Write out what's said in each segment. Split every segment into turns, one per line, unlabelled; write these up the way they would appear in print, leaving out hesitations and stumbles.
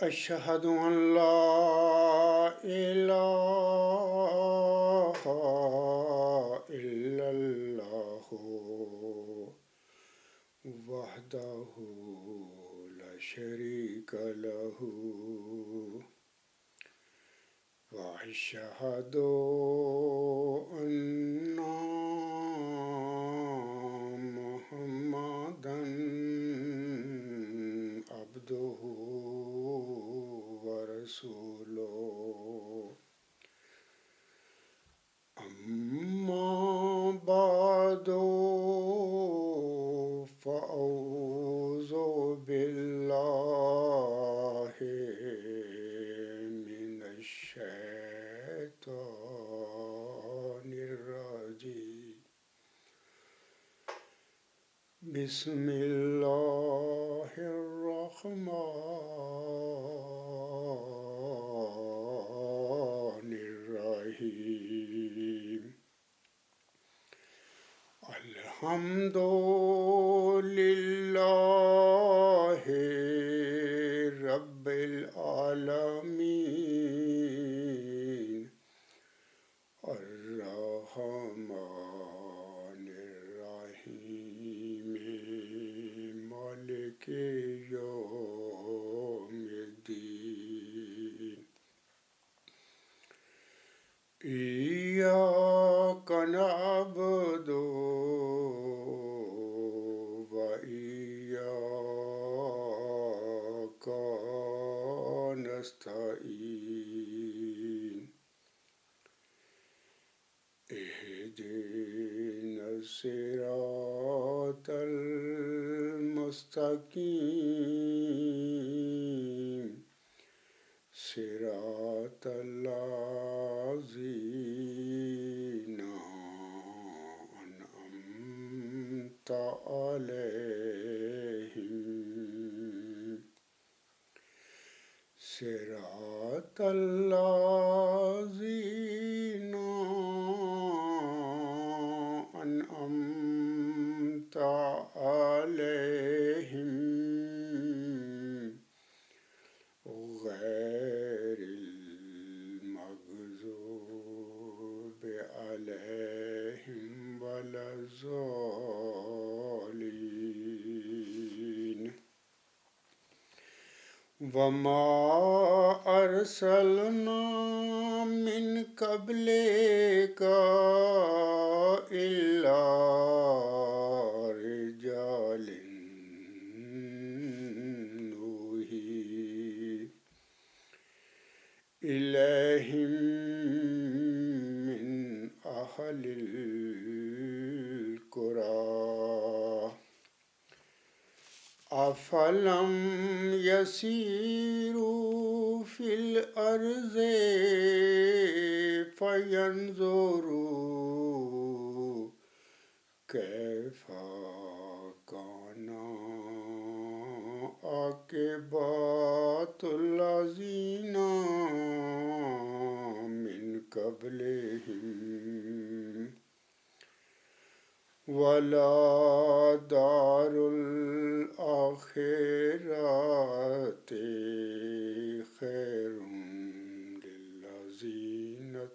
أشهد أن لا إله إلا الله وحده لا شريك له وأشهد أن محمدا عبده ورسوله أما بعد فأعوذ بالله من الشيطان الرجيم بسم الله الرحمن الرحيم الحمد لله رب العالمين الرحمن الرحيم مالك يوم الدين إياك نعبد وإياك نستعين اهدنا الصراط المستقيم صراط الذين أنعمت عليهم صراط الذين أنعمت عليهم غير المغضوب عليهم ولا الضالين وما أرسلنا من قبلك إلا رجال نوحي إليهم من أهل القرى أفلم يسيروا في الأرض فينظروا كيف كان عاقبة الذين من قبلهم ولا دار الآخرة خير للذين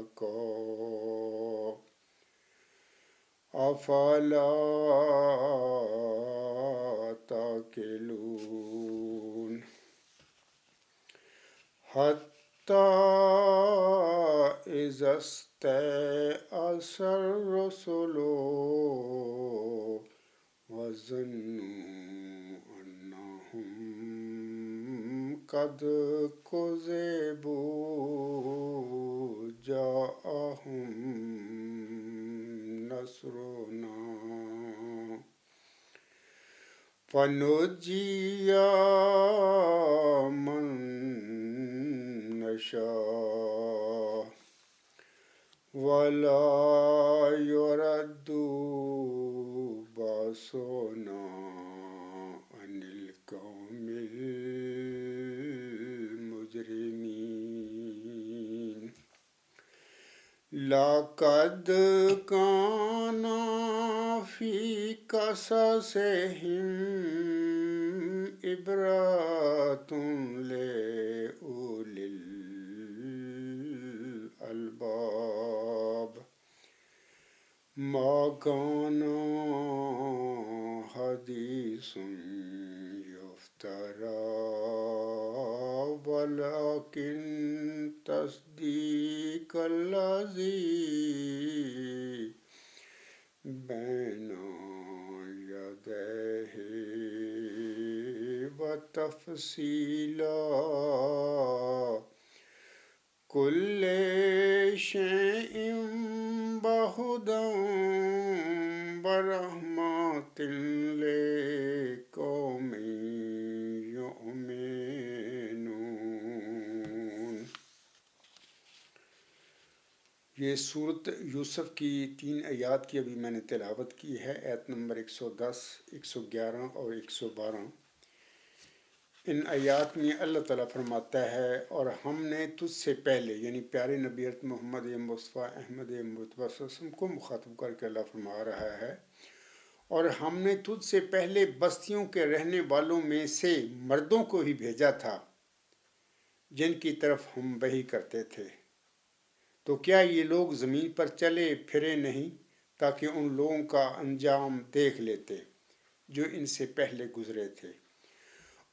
اتقوا أفلا تعقلون حتى إذا استيأس الرسل وظنوا أنهم قد كذبوا جاءهم نصرنا فنجي من نشاء ولا يرد بأسنا عن القوم المجرمين لقد كان في قصصهم عبرة لأولي الألباب ما كان حديث يفترى ولكن تصديق الذي بين يديه وتفصيل كل شيء بهدى ورحمة لقوم يؤمنون۔ یہ صورت یوسف کی 3 آیات کی ابھی میں نے تلاوت کی ہے، آیت نمبر 110، 111 اور 112۔ ان آیات میں اللہ تعالیٰ فرماتا ہے اور ہم نے تجھ سے پہلے یعنی پیارے نبی محمد مصطفیٰ احمد مصطفیٰ صلی اللہ علیہ وسلم کو مخاطب کر کے اللہ فرما رہا ہے، اور ہم نے تجھ سے پہلے بستیوں کے رہنے والوں میں سے مردوں کو ہی بھیجا تھا جن کی طرف ہم وحی کرتے تھے، تو کیا یہ لوگ زمین پر چلے پھرے نہیں تاکہ ان لوگوں کا انجام دیکھ لیتے جو ان سے پہلے گزرے تھے،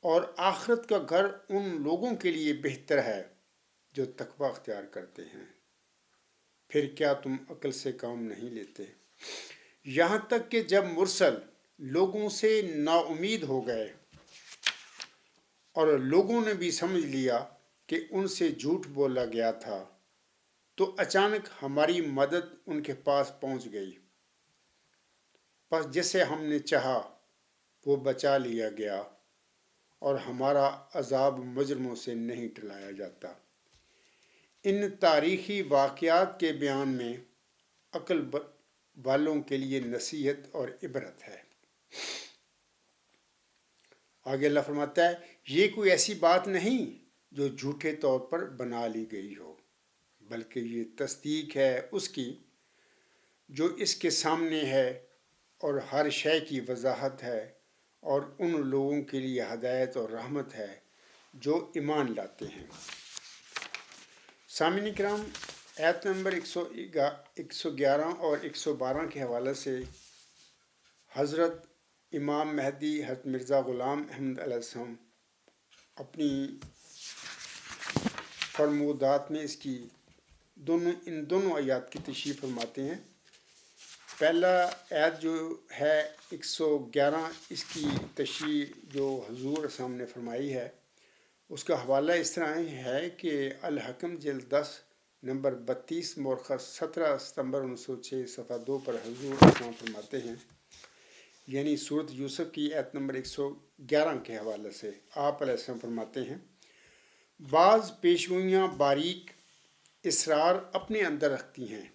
اور آخرت کا گھر ان لوگوں کے لیے بہتر ہے جو تقوی اختیار کرتے ہیں، پھر کیا تم عقل سے کام نہیں لیتے؟ یہاں تک کہ جب مرسل لوگوں سے نا امید ہو گئے اور لوگوں نے بھی سمجھ لیا کہ ان سے جھوٹ بولا گیا تھا، تو اچانک ہماری مدد ان کے پاس پہنچ گئی، پس جسے ہم نے چاہا وہ بچا لیا گیا، اور ہمارا عذاب مجرموں سے نہیں ٹلایا جاتا۔ ان تاریخی واقعات کے بیان میں عقل والوں کے لیے نصیحت اور عبرت ہے۔ آگے اللہ فرماتا ہے، یہ کوئی ایسی بات نہیں جو جھوٹے طور پر بنا لی گئی ہو، بلکہ یہ تصدیق ہے اس کی جو اس کے سامنے ہے، اور ہر شے کی وضاحت ہے، اور ان لوگوں کے لیے ہدایت اور رحمت ہے جو ایمان لاتے ہیں۔ سامعین کرام، آیت نمبر 111 اور 112 کے حوالے سے حضرت امام مہدی حضرت مرزا غلام احمد علیہ السلام اپنی فرمودات میں ان دونوں آیات کی تشریح فرماتے ہیں۔ پہلا آیت جو ہے 111، اس کی تشریح جو حضور سامنے نے فرمائی ہے، اس کا حوالہ اس طرح ہے کہ الحکم جلد 10 نمبر 32 مورخہ 17 ستمبر 1906 صفحہ 2 پر حضور اسلام فرماتے ہیں، یعنی سورت یوسف کی آیت نمبر 111 کے حوالے سے آپ علیہ السلام فرماتے ہیں، بعض پیشگوئیاں باریک اسرار اپنے اندر رکھتی ہیں،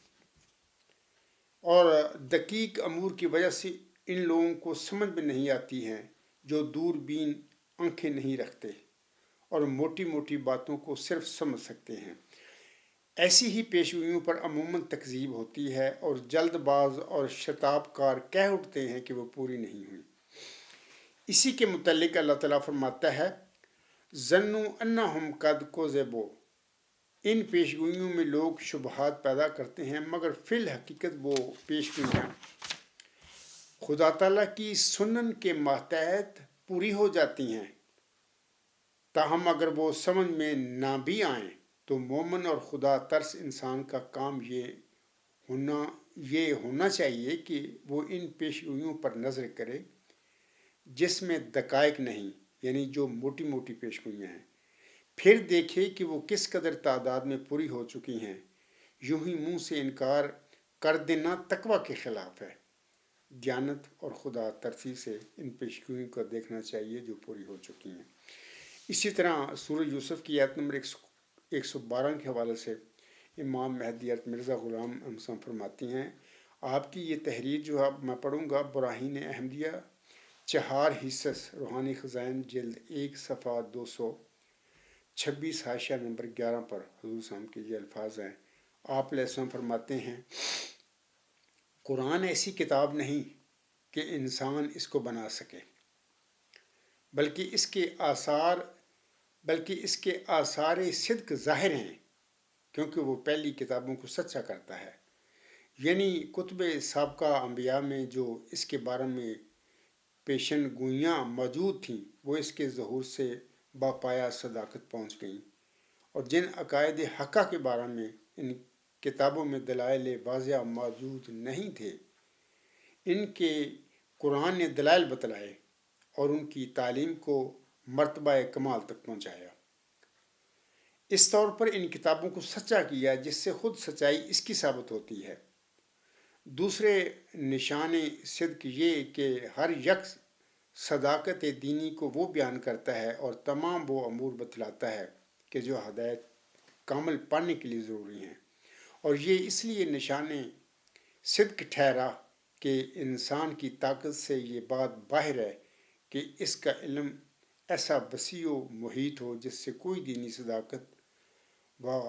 اور دقیق امور کی وجہ سے ان لوگوں کو سمجھ میں نہیں آتی ہیں جو دور بین آنکھیں نہیں رکھتے اور موٹی موٹی باتوں کو صرف سمجھ سکتے ہیں۔ ایسی ہی پیشگوئیوں پر عموماً تکذیب ہوتی ہے، اور جلد باز اور شتاب کار کہہ اٹھتے ہیں کہ وہ پوری نہیں ہوئی۔ اسی کے متعلق اللہ تعالیٰ فرماتا ہے، ظنوا انہم قد کذبوا، ان پیشگوئیوں میں لوگ شبہات پیدا کرتے ہیں، مگر فی الحقیقت وہ پیشگوئیاں خدا تعالیٰ کی سنن کے ماتحت پوری ہو جاتی ہیں، تاہم اگر وہ سمجھ میں نہ بھی آئیں تو مومن اور خدا ترس انسان کا کام یہ ہونا چاہیے کہ وہ ان پیشگوئیوں پر نظر کرے جس میں دقائق نہیں، یعنی جو موٹی موٹی پیشگوئیاں ہیں، پھر دیکھے کہ وہ کس قدر تعداد میں پوری ہو چکی ہیں۔ یوں ہی منہ سے انکار کر دینا تقوی کے خلاف ہے۔ دیانت اور خدا ترسی سے ان پیشگوئیوں کو دیکھنا چاہیے جو پوری ہو چکی ہیں۔ اسی طرح سورہ یوسف کی آیت نمبر 112 کے حوالے سے امام مہدی حضرت مرزا غلام احمد فرماتی ہیں، آپ کی یہ تحریر جو اب میں پڑھوں گا، براہین احمدیہ 4 حصص روحانی خزائن جلد 1 صفحہ 226 حاشیہ نمبر 11 پر حضور صاحب کے یہ الفاظ ہیں۔ آپ علیہ السلام فرماتے ہیں، قرآن ایسی کتاب نہیں کہ انسان اس کو بنا سکے، بلکہ اس کے آثار صدق ظاہر ہیں، کیونکہ وہ پہلی کتابوں کو سچا کرتا ہے۔ یعنی کتب سابقہ انبیاء میں جو اس کے بارے میں پیشن گوئیاں موجود تھیں وہ اس کے ظہور سے باپایا صداقت پہنچ گئیں، اور جن عقائد حقہ کے بارے میں ان کتابوں میں دلائل واضح موجود نہیں تھے، ان کے قرآن نے دلائل بتلائے اور ان کی تعلیم کو مرتبہ کمال تک پہنچایا۔ اس طور پر ان کتابوں کو سچا کیا جس سے خود سچائی اس کی ثابت ہوتی ہے۔ دوسرے نشان صدق یہ کہ ہر یکس صداقت دینی کو وہ بیان کرتا ہے اور تمام وہ امور بتلاتا ہے کہ جو ہدایت کامل پانے کے لیے ضروری ہیں، اور یہ اس لیے نشان صدق ٹھہرا کہ انسان کی طاقت سے یہ بات باہر ہے کہ اس کا علم ایسا وسیع و محیط ہو جس سے کوئی دینی صداقت و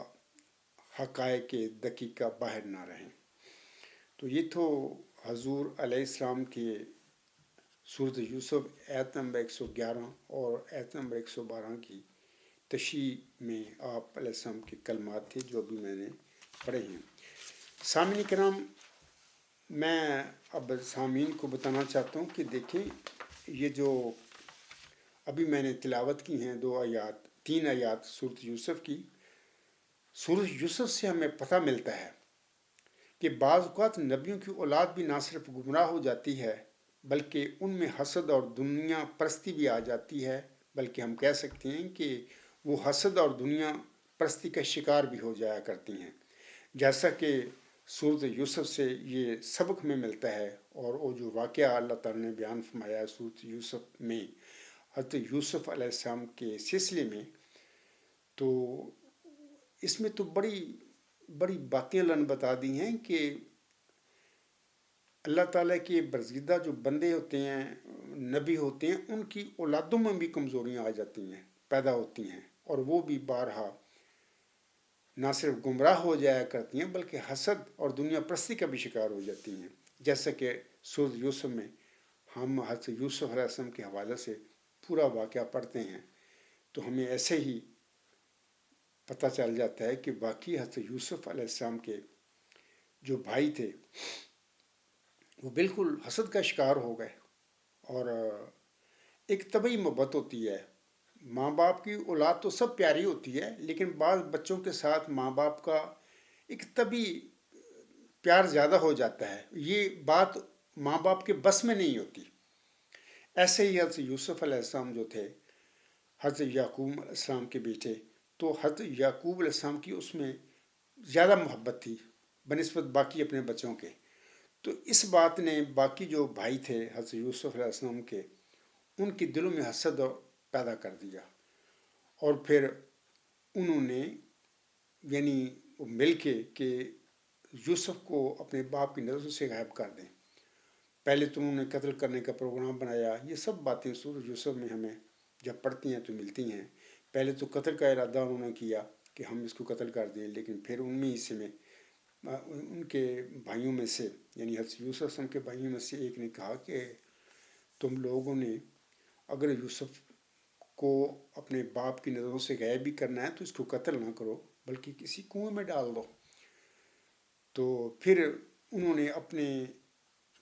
حقائق دقیقہ باہر نہ رہیں۔ تو یہ تو حضور علیہ السلام کے سورۃ یوسف آیت نمبر 111 اور آیت نمبر 112 کی تشریح میں آپ علیہ السلام کے کلمات تھے جو ابھی میں نے پڑھے ہیں۔ سامعین کرام، میں اب سامعین کو بتانا چاہتا ہوں کہ دیکھیں، یہ جو ابھی میں نے تلاوت کی ہیں 3 آیات سورۃ یوسف کی، سورۃ یوسف سے ہمیں پتہ ملتا ہے کہ بعض اوقات نبیوں کی اولاد بھی نہ صرف گمراہ ہو جاتی ہے بلکہ ان میں حسد اور دنیا پرستی بھی آ جاتی ہے، بلکہ ہم کہہ سکتے ہیں کہ وہ حسد اور دنیا پرستی کا شکار بھی ہو جایا کرتی ہیں، جیسا کہ سورۃ یوسف سے یہ سبق میں ملتا ہے۔ اور وہ جو واقعہ اللہ تعالیٰ نے بیان فرمایا ہے سورۃ یوسف میں حضرت یوسف علیہ السلام کے سلسلے میں، تو اس میں تو بڑی بڑی باتیں اللہ نے بتا دی ہیں کہ اللہ تعالیٰ کے برگزیدہ جو بندے ہوتے ہیں، نبی ہوتے ہیں، ان کی اولادوں میں بھی کمزوریاں آ جاتی ہیں، پیدا ہوتی ہیں، اور وہ بھی بارہا نہ صرف گمراہ ہو جایا کرتی ہیں بلکہ حسد اور دنیا پرستی کا بھی شکار ہو جاتی ہیں، جیسا کہ سورۃ یوسف میں ہم حضرت یوسف علیہ السلام کے حوالے سے پورا واقعہ پڑھتے ہیں تو ہمیں ایسے ہی پتہ چل جاتا ہے کہ باقی حضرت یوسف علیہ السلام کے جو بھائی تھے وہ بالکل حسد کا شکار ہو گئے۔ اور ایک طبعی محبت ہوتی ہے، ماں باپ کی اولاد تو سب پیاری ہوتی ہے، لیکن بعض بچوں کے ساتھ ماں باپ کا ایک طبعی پیار زیادہ ہو جاتا ہے، یہ بات ماں باپ کے بس میں نہیں ہوتی۔ ایسے ہی حضرت یوسف علیہ السلام جو تھے حضرت یعقوب علیہ السلام کے بیٹے، تو حضرت یعقوب علیہ السلام کی اس میں زیادہ محبت تھی بنسبت باقی اپنے بچوں کے، تو اس بات نے باقی جو بھائی تھے حضرت یوسف علیہ السلام کے، ان کے دلوں میں حسد پیدا کر دیا، اور پھر انہوں نے یعنی مل کے کہ یوسف کو اپنے باپ کی نظروں سے غائب کر دیں۔ پہلے تو انہوں نے قتل کرنے کا پروگرام بنایا، یہ سب باتیں سورۃ یوسف میں ہمیں جب پڑھتی ہیں تو ملتی ہیں۔ پہلے تو قتل کا ارادہ انہوں نے کیا کہ ہم اس کو قتل کر دیں، لیکن پھر ان میں حصے میں ان کے بھائیوں میں سے یعنی حضرت یوسف علیہ السلام کے بھائیوں میں سے ایک نے کہا کہ تم لوگوں نے اگر یوسف کو اپنے باپ کی نظروں سے غائب بھی کرنا ہے تو اس کو قتل نہ کرو بلکہ کسی کنویں میں ڈال دو۔ تو پھر انہوں نے اپنے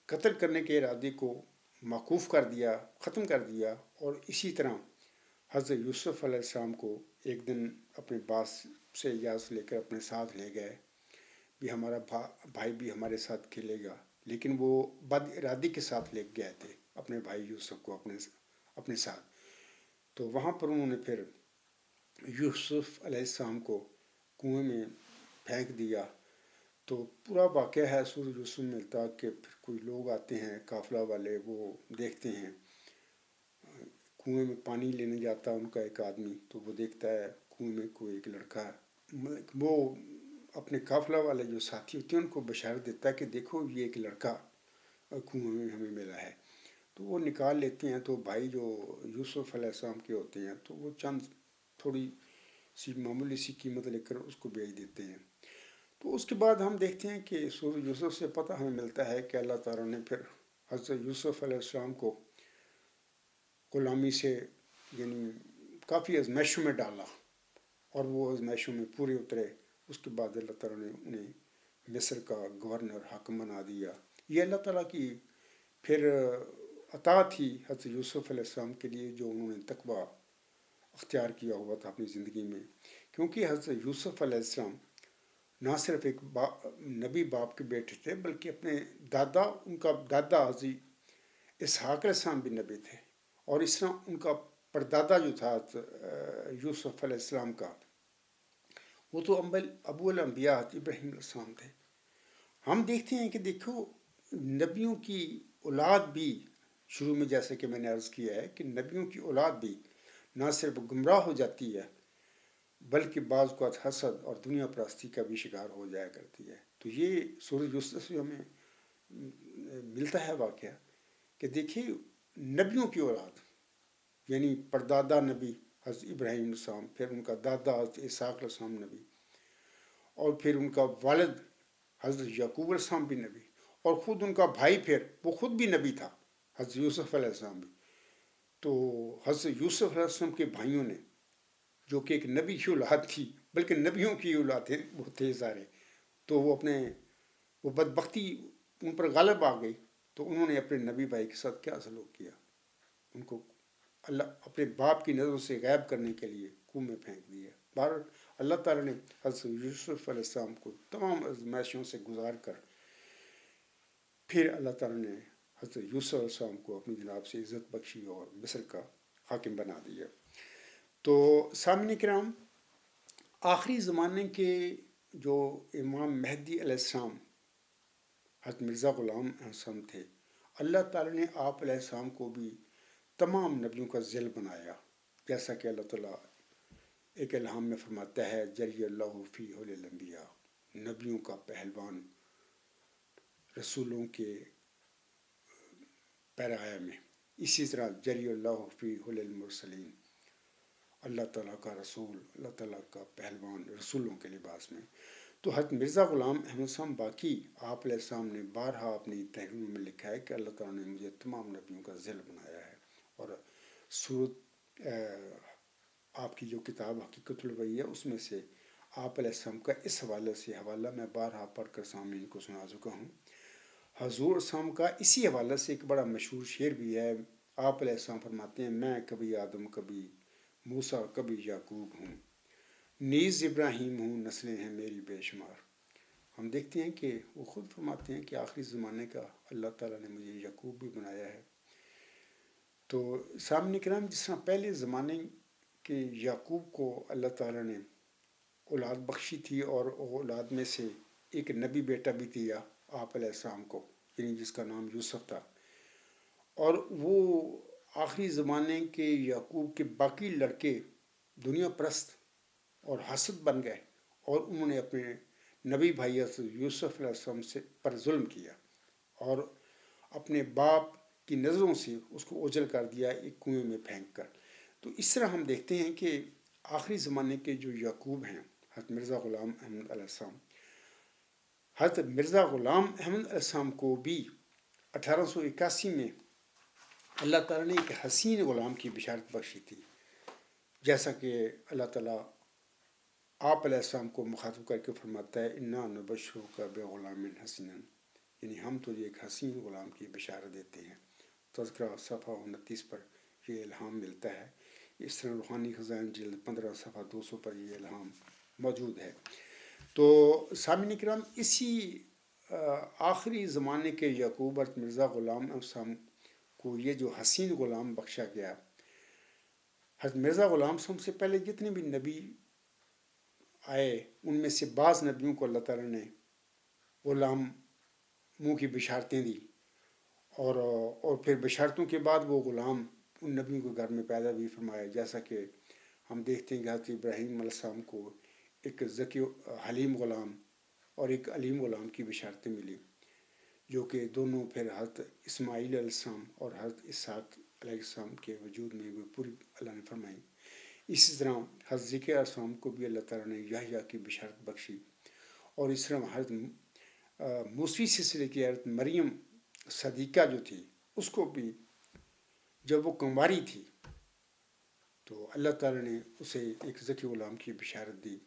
قتل کرنے کے ارادے کو موقوف کر دیا، ختم کر دیا، اور اسی طرح حضرت یوسف علیہ السلام کو ایک دن اپنے باس سے اجازت لے کر اپنے ساتھ لے گئے بھی ہمارا بھائی بھی ہمارے ساتھ کھیلے گا، لیکن وہ بد ارادی کے ساتھ لے گئے تھے اپنے بھائی یوسف کو اپنے ساتھ۔ تو وہاں پر انہوں نے پھر یوسف علیہ السلام کو کنویں میں پھینک دیا۔ تو پورا واقعہ ہے سورۃ یوسف میں ملتا کہ پھر کوئی لوگ آتے ہیں قافلہ والے، وہ دیکھتے ہیں کنویں میں پانی لینے جاتا ان کا ایک آدمی، تو وہ دیکھتا ہے کنویں میں کوئی ایک لڑکا ہے، وہ اپنے قافلہ والے جو ساتھی ہوتے ہیں ان کو بشارت دیتا ہے کہ دیکھو یہ ایک لڑکا کنویں میں ہمیں ملا ہے، تو وہ نکال لیتے ہیں۔ تو بھائی جو یوسف علیہ السلام کے ہوتے ہیں تو وہ چند تھوڑی سی معمولی سی قیمت لے کر اس کو بیچ دیتے ہیں۔ تو اس کے بعد ہم دیکھتے ہیں کہ سورۃ یوسف سے پتہ ہمیں ملتا ہے کہ اللہ تعالیٰ نے پھر حضرت یوسف علیہ السلام کو غلامی سے یعنی کافی آزمائشوں میں ڈالا، اور وہ آزمائشوں میں پورے اترے۔ اس کے بعد اللہ تعالیٰ نے انہیں مصر کا گورنر حاکم بنا دیا۔ یہ اللہ تعالیٰ کی پھر عطا تھی حضرت یوسف علیہ السلام کے لیے، جو انہوں نے تقویٰ اختیار کیا ہوا تھا اپنی زندگی میں، کیونکہ حضرت یوسف علیہ السلام نہ صرف ایک نبی باپ کے بیٹے تھے، بلکہ اپنے دادا، ان کا دادا حضرت اسحاق علیہ السلام بھی نبی تھے، اور اس طرح ان کا پردادا جو تھا یوسف علیہ السلام کا، وہ تو ابو الانبیاء ابراہیم علیہ السلام تھے۔ ہم دیکھتے ہیں کہ دیکھو، نبیوں کی اولاد بھی شروع میں، جیسے کہ میں نے عرض کیا ہے کہ نبیوں کی اولاد بھی نہ صرف گمراہ ہو جاتی ہے، بلکہ بعض اوقات حسد اور دنیا پرستی کا بھی شکار ہو جایا کرتی ہے۔ تو یہ سورہ یوسف سے ہمیں ملتا ہے واقعہ کہ دیکھیے، نبیوں کی اولاد یعنی پردادا نبی حضرت ابراہیم علیہ السلام، پھر ان کا دادا حضرت اسحاق علیہ السلام نبی، اور پھر ان کا والد حضرت یعقوب علیہ السلام بھی نبی، اور خود ان کا بھائی پھر وہ خود بھی نبی تھا، حضرت یوسف علیہ السلام بھی۔ تو حضرت یوسف علیہ السلام کے بھائیوں نے، جو کہ ایک نبی کی اولاد تھی، بلکہ نبیوں کی اولاد وہ تھے سارے، تو وہ بدبختی ان پر غالب آ گئی، تو انہوں نے اپنے نبی بھائی کے ساتھ کیا سلوک کیا؟ ان کو اپنے باپ کی نظروں سے غائب کرنے کے لیے کنویں میں پھینک دیا۔ بہرحال اللہ تعالیٰ نے حضرت یوسف علیہ السلام کو تمام آزمائشوں سے گزار کر پھر اللہ تعالیٰ نے حضرت یوسف علیہ السلام کو اپنی جناب سے عزت بخشی اور مصر کا حاکم بنا دیا۔ تو سامعین کرام، آخری زمانے کے جو امام مہدی علیہ السلام حضرت مرزا غلام احمد السلام تھے، اللہ تعالیٰ نے آپ علیہ السلام کو بھی تمام نبیوں کا ذیل بنایا، جیسا کہ اللہ تعالیٰ ایک الہام میں فرماتا ہے، جری اللہ فی حل الانبیاء، نبیوں کا پہلوان رسولوں کے پیرایا میں۔ اسی طرح جری اللہ فی حل المرسلین، اللہ تعالیٰ کا رسول، اللہ تعالیٰ کا پہلوان رسولوں کے لباس میں۔ تو حضرت مرزا غلام احمد السلام باقی آپ علیہ السلام نے بارہا اپنی تحریروں میں لکھا ہے کہ اللہ تعالیٰ نے مجھے تمام نبیوں کا ذیل بنایا ہے، اور سورت آپ کی جو کتاب حقیقت الوحی ہے، اس میں سے آپ علیہ السلام کا اس حوالے سے حوالہ میں بارہا پڑھ کر سامعین کو سنا چکا ہوں۔ حضور السلام کا اسی حوالے سے ایک بڑا مشہور شعر بھی ہے۔ آپ علیہ السلام فرماتے ہیں، میں کبھی آدم، کبھی موسیٰ، کبھی یعقوب ہوں، نیز ابراہیم ہوں، نسلیں ہیں میری بے شمار۔ ہم دیکھتے ہیں کہ وہ خود فرماتے ہیں کہ آخری زمانے کا اللہ تعالیٰ نے مجھے یعقوب بھی بنایا ہے۔ تو سامعین کرام، جس طرح پہلے زمانے کے یعقوب کو اللہ تعالیٰ نے اولاد بخشی تھی، اور اولاد میں سے ایک نبی بیٹا بھی دیا آپ علیہ السلام کو، یعنی جس کا نام یوسف تھا، اور وہ آخری زمانے کے یعقوب کے باقی لڑکے دنیا پرست اور حسد بن گئے، اور انہوں نے اپنے نبی بھائی حضرت یوسف علیہ السلام پر ظلم کیا، اور اپنے باپ کی نظروں سے اس کو اوجھل کر دیا ایک کنویں میں پھینک کر۔ تو اس طرح ہم دیکھتے ہیں کہ آخری زمانے کے جو یعقوب ہیں، حضرت مرزا غلام احمد علیہ السلام، حضرت مرزا غلام احمد علیہ السلام کو بھی 1881 میں اللہ تعالیٰ نے ایک حسین غلام کی بشارت بخشی تھی، جیسا کہ اللہ تعالیٰ آپ علیہ السلام کو مخاطب کر کے فرماتا ہے، انا نبشرک بغلام حسین، یعنی ہم تجھے ایک حسین غلام کی بشارت دیتے ہیں۔ تذکرہ صفحہ 29 پر یہ الہام ملتا ہے۔ اس طرح روحانی خزائن جلد 15 صفحہ 200 پر یہ الہام موجود ہے۔ تو سامعین کرام، اسی آخری زمانے کے یعقوب حضرت مرزا غلام السلام کو یہ جو حسین غلام بخشا گیا، حضرت مرزا غلام السلام سے پہلے جتنے بھی نبی آئے، ان میں سے بعض نبیوں کو اللہ تعالیٰ نے غلام منہ کی بشارتیں دی، اور پھر بشارتوں کے بعد وہ غلام ان نبیوں کے گھر میں پیدا بھی فرمایا، جیسا کہ ہم دیکھتے ہیں کہ حضرت ابراہیم علیہ السلام کو ایک ذکی حلیم غلام اور ایک علیم غلام کی بشارتیں ملی، جو کہ دونوں پھر حضرت اسماعیل علیہ السلام اور حضرت اسحاق علیہ السلام کے وجود میں بھی پوری اللہ نے فرمائی۔ اسی طرح حضرت ذکر علیہ السلام کو بھی اللہ تعالیٰ نے یحییٰ کی بشارت بخشی، اور اس طرح حضرت موسوی سلسلے کی حضرت مریم صدیقہ جو تھی، اس کو بھی جب وہ کنواری تھی تو اللہ تعالیٰ نے اسے ایک ذکی غلام کی بشارت دی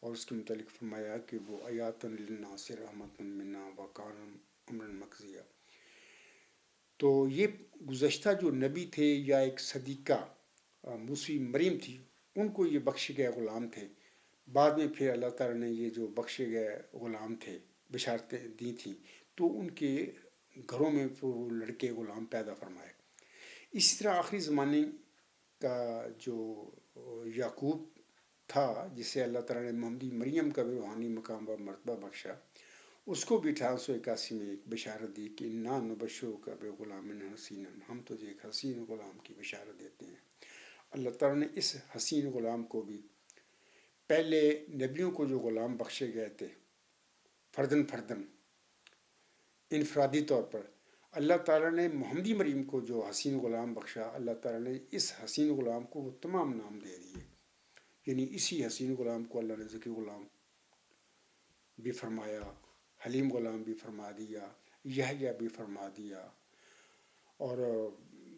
اور اس کے متعلق فرمایا کہ وہ آیات للناس رحمت منا وکان امرا مقضیہ. تو یہ گزشتہ جو نبی تھے یا ایک صدیقہ موسی مریم تھی، ان کو یہ بخشے گئے غلام تھے. بعد میں پھر اللہ تعالیٰ نے یہ جو بخشے گئے غلام تھے بشارتیں دی تھیں تو ان کے گھروں میں وہ لڑکے غلام پیدا فرمائے. اسی طرح آخری زمانے کا جو یعقوب تھا جسے اللہ تعالیٰ نے محمدی مریم کا بھی روحانی مقام و مرتبہ بخشا، اس کو بھی 1881 میں ایک بشارت دی کہ انا نبشرک کا بے غلام حسین، ہم تجھے ایک حسین غلام کی بشارت دیتے ہیں. اللہ تعالیٰ نے اس حسین غلام کو بھی پہلے نبیوں کو جو غلام بخشے گئے تھے فردن فردن انفرادی طور پر، اللہ تعالیٰ نے محمدی مریم کو جو حسین غلام بخشا، اللہ تعالیٰ نے اس حسین غلام کو وہ تمام نام دے دیے. یعنی اسی حسین غلام کو اللہ نے ذکی غلام بھی فرمایا، حلیم غلام بھی فرما دیا، یحییٰ بھی فرما دیا، اور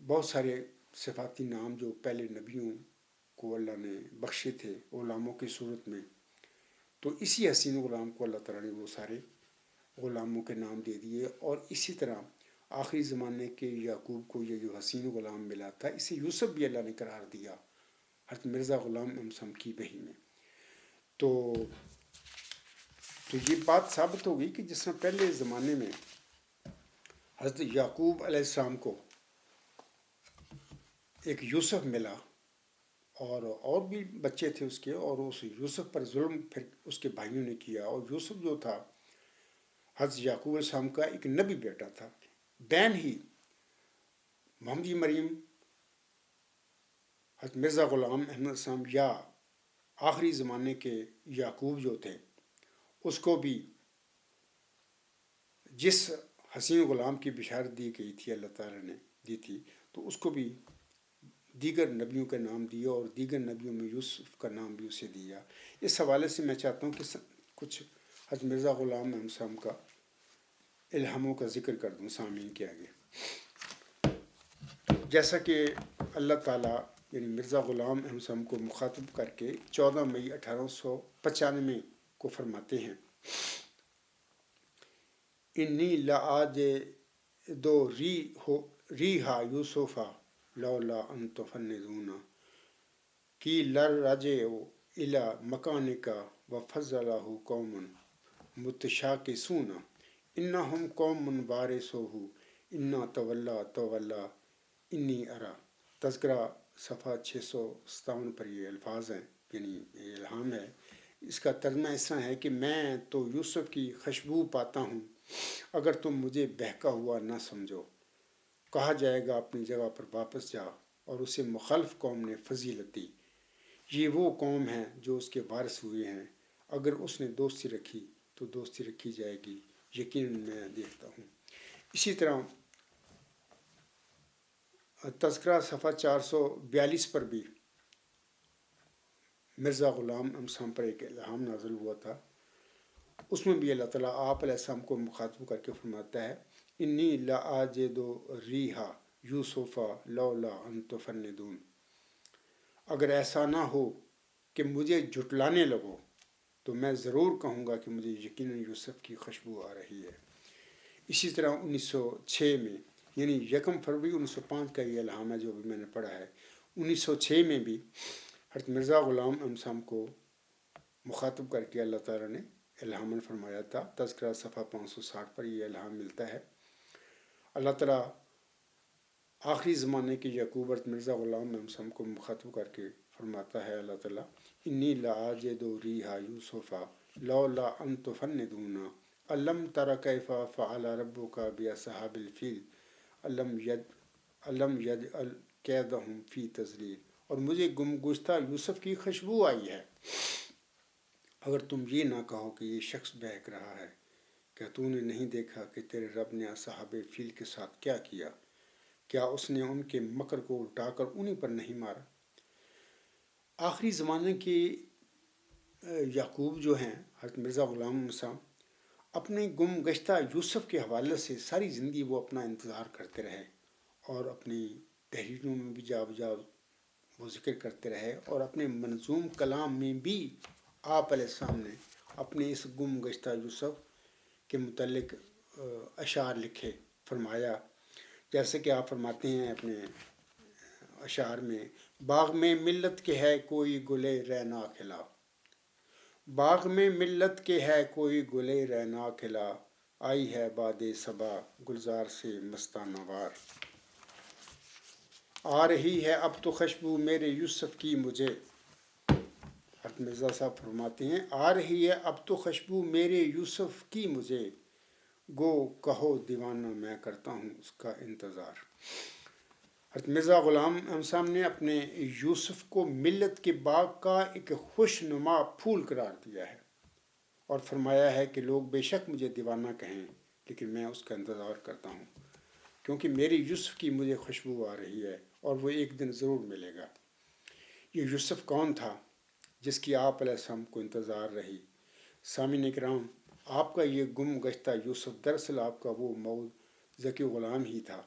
بہت سارے صفاتی نام جو پہلے نبیوں کو اللہ نے بخشے تھے غلاموں کی صورت میں، تو اسی حسین غلام کو اللہ تعالیٰ نے وہ سارے غلاموں کے نام دے دیے. اور اسی طرح آخری زمانے کے یعقوب کو یہ جو حسین غلام ملا تھا، اسے یوسف بھی اللہ نے قرار دیا حضرت مرزا غلام امسم کی بہی میں. تو یہ بات ثابت ہو گئی کہ جس طرح پہلے زمانے میں حضرت یعقوب علیہ السلام کو ایک یوسف ملا اور بھی بچے تھے اس کے، اور اس یوسف پر ظلم پھر اس کے بھائیوں نے کیا، اور یوسف جو تھا حضرت یعقوب علیہ السلام کا ایک نبی بیٹا تھا. بین ہی محمدی مریم حضرت مرزا غلام احمد السلام یا آخری زمانے کے یعقوب جو تھے، اس کو بھی جس حسین غلام کی بشارت دی گئی تھی اللہ تعالیٰ نے دی تھی، تو اس کو بھی دیگر نبیوں کا نام دیا، اور دیگر نبیوں میں یوسف کا نام بھی اسے دیا. اس حوالے سے میں چاہتا ہوں کہ کچھ حضرت مرزا غلام احمد السلام کا الہاموں کا ذکر کر دوں سامعین کے آگے. جیسا کہ اللہ تعالیٰ یعنی مرزا غلام احمد السلام کو مخاطب کر کے 14 مئی 1895 کو فرماتے ہیں، انی لآجد ریحا یوسفا لولا ان تفندون کی لرجعوا الی مکانک وفضلہ قوم متشاکسون انہم قوم وارثوہ انا تولا انی ارا. تذکرہ صفحہ 657 پر یہ الفاظ ہیں، یعنی یہ الہام ہے. اس کا ترجمہ اس طرح ہے کہ میں تو یوسف کی خوشبو پاتا ہوں، اگر تم مجھے بہکا ہوا نہ سمجھو. کہا جائے گا اپنی جگہ پر واپس جا، اور اسے مخالف قوم نے فضیلت دی. یہ وہ قوم ہے جو اس کے وارث ہوئے ہیں، اگر اس نے دوستی رکھی تو دوستی رکھی جائے گی، یقیناً میں دیکھتا ہوں. اسی طرح تذکرہ صفحہ 442 پر بھی مرزا غلام امسام پر ایک الہام نازل ہوا تھا. اس میں بھی اللہ تعالیٰ آپ علیہ السلام کو مخاطب کر کے فرماتا ہے، انی لآجد ریحا یوسفا لولا ان تفندون. اگر ایسا نہ ہو کہ مجھے جھٹلانے لگو تو میں ضرور کہوں گا کہ مجھے یقیناً یوسف کی خوشبو آ رہی ہے. اسی طرح 1906 میں یعنی 1 فروری 1905 کا یہ الہام ہے جو بھی میں نے پڑھا ہے. 1906 میں بھی حضرت مرزا غلام امسام کو مخاطب کر کے اللہ تعالیٰ نے الہاماً فرمایا تھا. تذکرہ صفحہ 560 پر یہ الہام ملتا ہے. اللہ تعالیٰ آخری زمانے کے یعقوب حضرت مرزا غلام امسام کو مخاطب کر کے فرماتا ہے اللہ تعالیٰ، انی لآجد ریحا یوسفا لولا ان تفندون الم تر کیف فعل ربک باصحاب الفیل الم یجعل کیدہم فی تضلیل. اور مجھے گمگشتہ یوسف کی خوشبو آئی ہے. اگر تم یہ نہ کہو کہ یہ شخص بہک رہا ہے، کیا تو نے نہیں دیکھا کہ تیرے رب نے اصحاب فیل کے ساتھ کیا کیا؟ کیا اس نے ان کے مکر کو الٹا کر انہی پر نہیں مارا؟ آخری زمانے کے یعقوب جو ہیں حضرت مرزا غلام امسام، اپنے گم گشتہ یوسف کے حوالے سے ساری زندگی وہ اپنا انتظار کرتے رہے اور اپنی تحریروں میں بھی جا بجا وہ ذکر کرتے رہے، اور اپنے منظوم کلام میں بھی آپ علیہ السلام نے اپنے اس گم گشتہ یوسف کے متعلق اشعار لکھے، فرمایا، جیسے کہ آپ فرماتے ہیں اپنے اشعار میں: باغ میں ملت کے ہے کوئی گلے رعنا کھلا، باغ میں ملت کے ہے کوئی گلے رعنا کھلا، آئی ہے باد صبا گلزار سے مستانہ وار، آ رہی ہے اب تو خوشبو میرے یوسف کی مجھے، حضرت مرزا صاحب فرماتے ہیں آ رہی ہے اب تو خوشبو میرے یوسف کی مجھے، گو کہو دیوانہ میں کرتا ہوں اس کا انتظار۔ حضرت مرزا غلام احمد صاحب نے اپنے یوسف کو ملت کے باغ کا ایک خوش نما پھول قرار دیا ہے، اور فرمایا ہے کہ لوگ بے شک مجھے دیوانہ کہیں لیکن میں اس کا انتظار کرتا ہوں، کیونکہ میری یوسف کی مجھے خوشبو آ رہی ہے اور وہ ایک دن ضرور ملے گا۔ یہ یوسف کون تھا جس کی آپ علیہ السلام کو انتظار رہی؟ سامعین کرام، آپ کا یہ گم گشتہ یوسف دراصل آپ کا وہ مود ذکی غلام ہی تھا،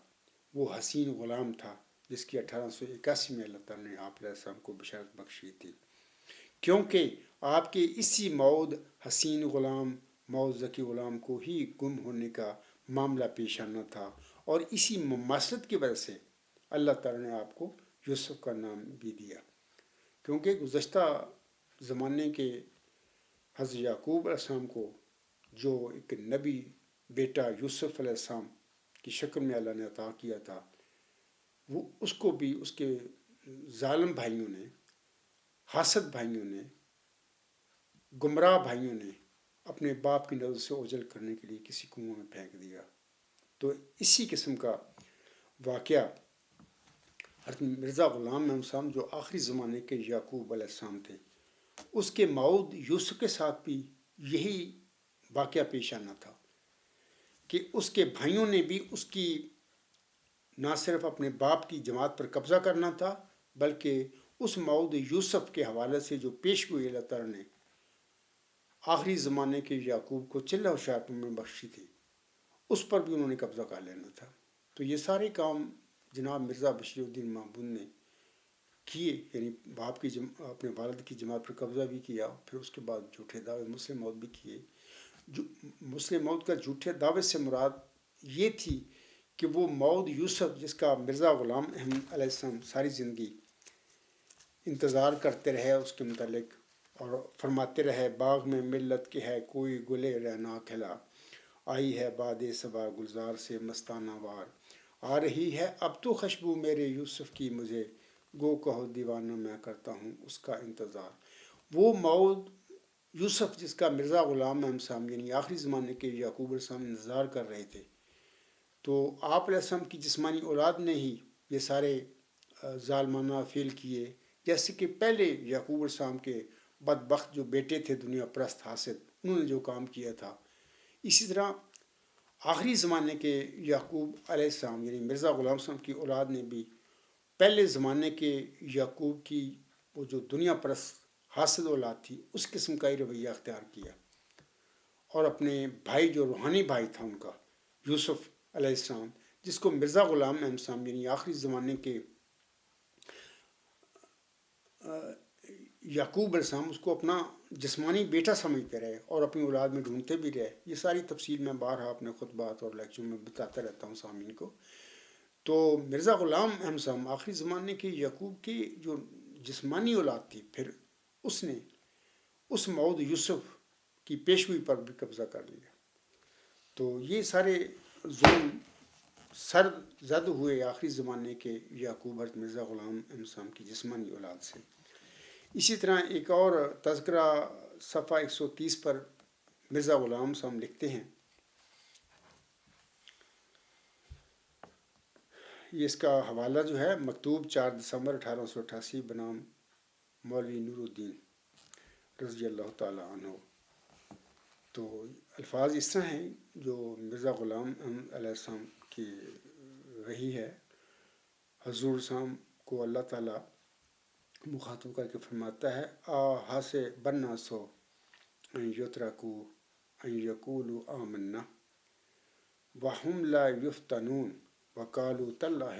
وہ حسین غلام تھا جس کی 1881 میں اللہ تعالیٰ نے آپ علیہ السلام کو بشارت بخشی تھی، کیونکہ آپ کے اسی مود حسین غلام، مود ذکی غلام کو ہی گم ہونے کا معاملہ پیش آنا تھا، اور اسی مماثلت کی وجہ سے اللہ تعالیٰ نے آپ کو یوسف کا نام بھی دیا، کیونکہ گزشتہ زمانے کے حضرت یعقوب علیہ السلام کو جو ایک نبی بیٹا یوسف علیہ السلام کی شکل میں اللہ نے عطا کیا تھا، وہ اس کو بھی اس کے ظالم بھائیوں نے، حاسد بھائیوں نے، گمراہ بھائیوں نے اپنے باپ کی نظر سے اوجھل کرنے کے لیے کسی کنویں میں پھینک دیا۔ تو اسی قسم کا واقعہ حضرت مرزا غلام احمد صاحب جو آخری زمانے کے یعقوب علیہ السلام تھے، اس کے مود یوسف کے ساتھ بھی یہی واقعہ پیش آنا تھا کہ اس کے بھائیوں نے بھی اس کی نہ صرف اپنے باپ کی جماعت پر قبضہ کرنا تھا، بلکہ اس مود یوسف کے حوالے سے جو پیش گوئی اللہ تعالیٰ نے آخری زمانے کے یعقوب کو چلہ و شارپ میں بخشی تھی، اس پر بھی انہوں نے قبضہ کر لینا تھا۔ تو یہ سارے کام جناب مرزا بشیر الدین مامون نے کیے، یعنی باپ کی اپنے والد کی جماعت پر قبضہ بھی کیا، پھر اس کے بعد جھوٹے دعوے مسلم موت بھی کیے۔ مسلم موت کا جھوٹے دعوے سے مراد یہ تھی کہ وہ مود یوسف جس کا مرزا غلام احمد علیہ السلام ساری زندگی انتظار کرتے رہے اس کے متعلق، اور فرماتے رہے باغ میں ملت کے ہے کوئی گلے رعنا کھلا، آئی ہے باد صبا گلزار سے مستانہ وار، آ رہی ہے اب تو خوشبو میرے یوسف کی مجھے، گو کہو دیوانہ میں کرتا ہوں اس کا انتظار۔ وہ مود یوسف جس کا مرزا غلام احمد صاحب یعنی آخری زمانے کے یعقوب علیہ السلام انتظار کر رہے تھے، تو آپ علیہ السلام کی جسمانی اولاد نے ہی یہ سارے ظالمانہ فعل کیے، جیسے کہ پہلے یعقوب علیہ السلام کے بدبخت جو بیٹے تھے دنیا پرست حاسد، انہوں نے جو کام کیا تھا، اسی طرح آخری زمانے کے یعقوب علیہ السلام یعنی مرزا غلام صاحب کی اولاد نے بھی پہلے زمانے کے یعقوب کی وہ جو دنیا پرست حاسد اولاد تھی اس قسم کا ہی رویہ اختیار کیا، اور اپنے بھائی جو روحانی بھائی تھا ان کا یوسف علیہ السلام، جس کو مرزا غلام احمد صاحب یعنی آخری زمانے کے یعقوب علیہ السلام اس کو اپنا جسمانی بیٹا سمجھتے رہے اور اپنی اولاد میں ڈھونڈتے بھی رہے۔ یہ ساری تفصیل میں بارہا اپنے خطبات اور لیکچر میں بتاتا رہتا ہوں سامعین کو۔ تو مرزا غلام احمد صاحب آخری زمانے کے یعقوب کی جو جسمانی اولاد تھی، پھر اس نے اس مود یوسف کی پیشگوئی پر بھی قبضہ کر لیا۔ تو یہ سارے ظلم سر زد ہوئے آخری زمانے کے یعقوب حضرت مرزا غلام احمد صاحب کی جسمانی اولاد سے۔ اسی طرح ایک اور تذکرہ صفحہ 130 پر مرزا غلام صاحب لکھتے ہیں، یہ اس کا حوالہ جو ہے مکتوب 4 دسمبر 1888 بنام مولوی نور الدین رضی اللہ تعالیٰ عنہ۔ تو الفاظ اس طرح ہیں جو مرزا غلام علیہ السلام کی رہی ہے۔ حضور صاحب کو اللہ تعالیٰ مخاطب کر کے فرماتا ہے آہا سے بننا سو ان یترکو ان یقولوا آمنا وہم لا یفتنون وقالوا تاللہ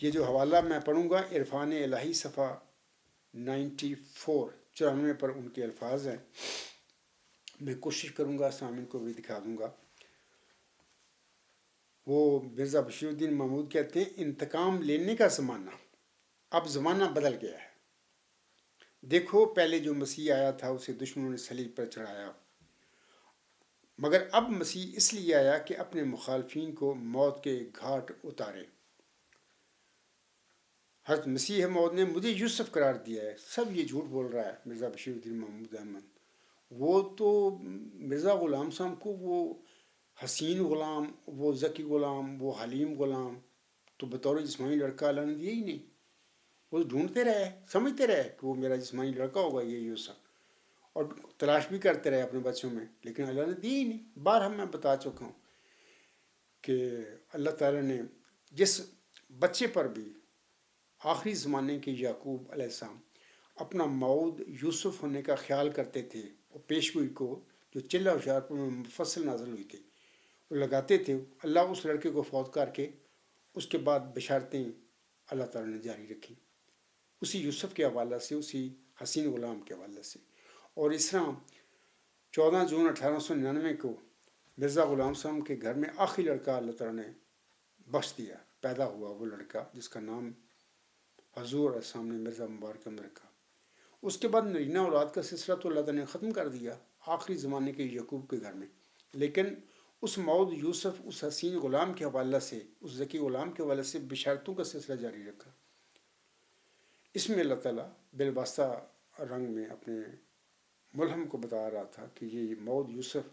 یہ جو حوالہ میں پڑھوں گا عرفان الہی صفحہ 94 پر ان کے الفاظ ہیں. میں کوشش کروں گا سامعین کو بھی دکھا دوں گا. وہ مرزا بشیر الدین محمود کہتے ہیں انتقام لینے کا زمانہ، اب زمانہ بدل گیا ہے. دیکھو پہلے جو مسیح آیا تھا اسے دشمنوں نے صلیب پر چڑھایا، مگر اب مسیح اس لیے آیا کہ اپنے مخالفین کو موت کے گھاٹ اتارے. حضرت مسیح موعود نے مجھے یوسف قرار دیا ہے. سب یہ جھوٹ بول رہا ہے مرزا بشیر الدین محمود احمد. وہ تو مرزا غلام صاحب کو وہ حسین غلام، وہ ذکی غلام، وہ حلیم غلام تو بطور جسمانی لڑکا اللہ نے دیا ہی نہیں. وہ ڈھونڈتے رہے، سمجھتے رہے کہ وہ میرا جسمانی لڑکا ہوگا یہ یوسف، اور تلاش بھی کرتے رہے اپنے بچوں میں، لیکن اللہ نے دی ہی نہیں. بارہا میں بتا چکا ہوں کہ اللہ تعالیٰ نے جس بچے پر بھی آخری زمانے کے یعقوب علیہ السلام اپنا موعود یوسف ہونے کا خیال کرتے تھے، اور پیشگوئی کو جو چلہ ہوشیارپور میں مفصل نازل ہوئی تھی وہ لگاتے تھے، اللہ اس لڑکے کو فوت کر کے اس کے بعد بشارتیں اللہ تعالیٰ نے جاری رکھی اسی یوسف کے حوالہ سے، اسی حسین غلام کے حوالے سے. اور اس طرح 14 جون 1899 کو مرزا غلام صاحب کے گھر میں آخری لڑکا اللہ تعالیٰ نے بخش دیا، پیدا ہوا وہ لڑکا جس کا نام حضور علیہ السلام نے مرزا مبارک احمد رکھا. اس کے بعد نرینہ اولاد کا سلسلہ تو اللہ تعالیٰ نے ختم کر دیا آخری زمانے کے یعقوب کے گھر میں، لیکن اس موعود یوسف، اس حسین غلام کے حوالہ سے، اس ذکی غلام کے حوالے سے بشارتوں کا سلسلہ جاری رکھا. اس میں اللہ تعالیٰ بالواسطہ رنگ میں اپنے ملہم کو بتا رہا تھا کہ یہ موعود یوسف،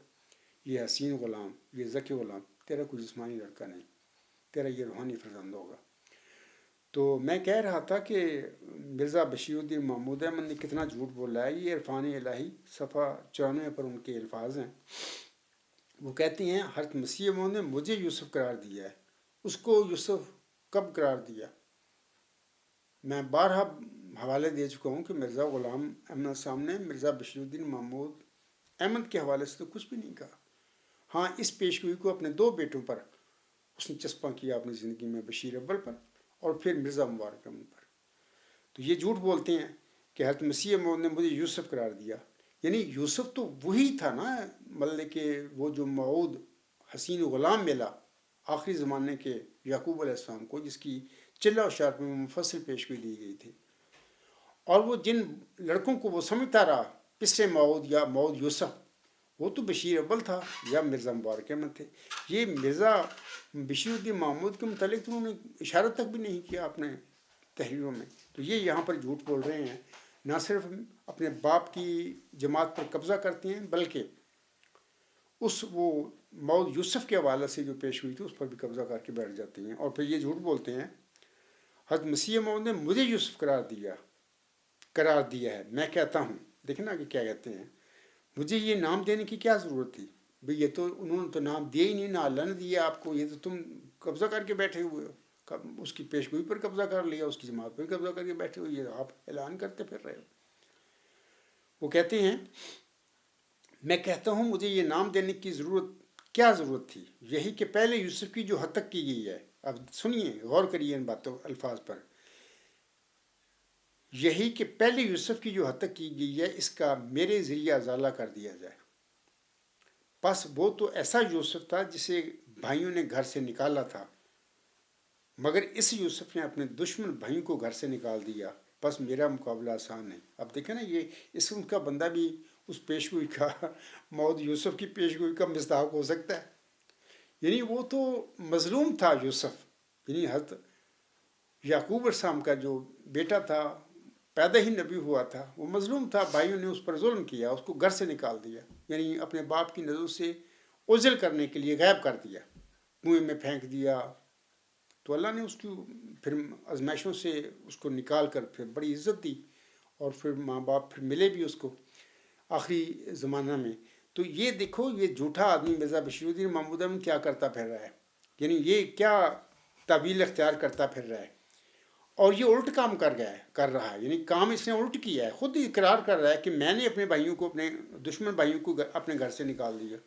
یہ حسین غلام، یہ ذکی غلام تیرا کوئی جسمانی لڑکا نہیں، تیرا یہ روحانی فرزند ہوگا. تو میں کہہ رہا تھا کہ مرزا بشیر الدین محمود احمد نے کتنا جھوٹ بولا ہے. یہ عرفان الہی صفحہ 94 پر ان کے الفاظ ہیں. وہ کہتے ہیں حضرت مسیح موعود نے مجھے یوسف قرار دیا ہے. اس کو یوسف کب قرار دیا؟ میں بارہا حوالے دے چکا ہوں کہ مرزا غلام احمد صاحب نے مرزا بشیر الدین محمود احمد کے حوالے سے تو کچھ بھی نہیں کہا. ہاں اس پیشگوئی کو اپنے 2 بیٹوں پر اس نے چسپاں کیا، اپنی زندگی میں بشیر اول پر اور پھر مرزا مبارک احمد پر. تو یہ جھوٹ بولتے ہیں کہ حضرت مسیح موعود نے مجھے یوسف قرار دیا. یعنی یوسف تو وہی تھا نا، مطلب کہ وہ جو موعود حسین غلام ملا آخری زمانے کے یعقوب علیہ السلام کو، جس کی چلہ و شارپ میں مفصل پیشگوئی دی گئی تھی. اور وہ جن لڑکوں کو وہ سمجھتا رہا پسرے موعود یا موعود یوسف، وہ تو بشیر اول تھا یا مرزا مبارک احمد تھے. یہ مرزا بشیر الدین محمود کے متعلق تو انہوں نے اشارہ تک بھی نہیں کیا اپنے تحریروں میں. تو یہ یہاں پر جھوٹ بول رہے ہیں، نہ صرف اپنے باپ کی جماعت پر قبضہ کرتے ہیں بلکہ اس وہ موعود یوسف کے حوالے سے جو پیش ہوئی تھی اس پر بھی قبضہ کر کے بیٹھ جاتے ہیں. اور پھر یہ جھوٹ بولتے ہیں حضرت مسیح موعود نے مجھے یوسف قرار دیا ہے. میں کہتا ہوں، دیکھیں نا کہ کیا کہتے ہیں، مجھے یہ نام دینے کی کیا ضرورت تھی بھئی، یہ تو انہوں نے تو نام دیا ہی نہیں، نہ اللہ نے دیا آپ کو، یہ تو تم قبضہ کر کے بیٹھے ہوئے ہو. اس کی پیشگوئی پر قبضہ کر لیا، اس کی جماعت پر قبضہ کر کے بیٹھے ہوئے، یہ آپ اعلان کرتے پھر رہے ہو. وہ کہتے ہیں میں کہتا ہوں مجھے یہ نام دینے کی کیا ضرورت تھی، یہی کہ پہلے یوسف کی جو حد تک کی گئی ہے. اب سنیے، غور کریے ان باتوں الفاظ پر. یہی کہ پہلے یوسف کی جو حد تک کی گئی ہے اس کا میرے ذریعہ ازالہ کر دیا جائے. پس وہ تو ایسا یوسف تھا جسے بھائیوں نے گھر سے نکالا تھا، مگر اس یوسف نے اپنے دشمن بھائیوں کو گھر سے نکال دیا. پس میرا مقابلہ آسان ہے. اب دیکھیں نا، یہ اس ان کا بندہ بھی اس پیشگوئی کا، موعود یوسف کی پیشگوئی کا مصداق ہو سکتا ہے. یعنی وہ تو مظلوم تھا یوسف، یعنی حضرت یعقوب علیہ السلام کا جو بیٹا تھا، پیدا ہی نبی ہوا تھا، وہ مظلوم تھا. بھائیوں نے اس پر ظلم کیا، اس کو گھر سے نکال دیا، یعنی اپنے باپ کی نظروں سے عزل کرنے کے لیے غائب کر دیا، کنویں میں پھینک دیا. تو اللہ نے اس کی پھر آزمائشوں سے اس کو نکال کر پھر بڑی عزت دی، اور پھر ماں باپ پھر ملے بھی اس کو آخری زمانہ میں. تو یہ دیکھو، یہ جھوٹا آدمی مرزا بشیر الدین محمود احمد کیا کرتا پھر رہا ہے، یعنی یہ کیا تعویل اختیار کرتا پھر رہا ہے. اور یہ الٹ کام کر رہا ہے، یعنی کام اس نے الٹ کیا ہے. خود اقرار کر رہا ہے کہ میں نے اپنے بھائیوں کو، اپنے دشمن بھائیوں کو اپنے گھر سے نکال دیا.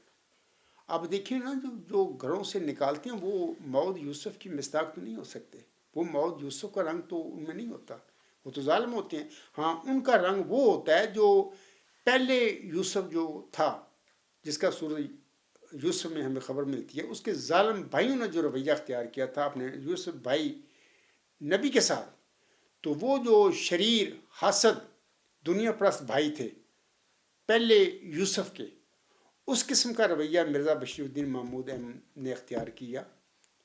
اب دیکھیں نا، جو گھروں سے نکالتے ہیں وہ موعود یوسف کی مصداق تو نہیں ہو سکتے. وہ مود یوسف کا رنگ تو ان میں نہیں ہوتا، وہ تو ظالم ہوتے ہیں. ہاں ان کا رنگ وہ ہوتا ہے جو پہلے یوسف جو تھا، جس کا سورہ یوسف میں ہمیں خبر ملتی ہے، اس کے ظالم بھائیوں نے جو رویہ اختیار کیا تھا اپنے یوسف بھائی نبی کے ساتھ، تو وہ جو شریر حاسد دنیا پرست بھائی تھے پہلے یوسف کے، اس قسم کا رویہ مرزا بشیر الدین محمود احمد نے اختیار کیا،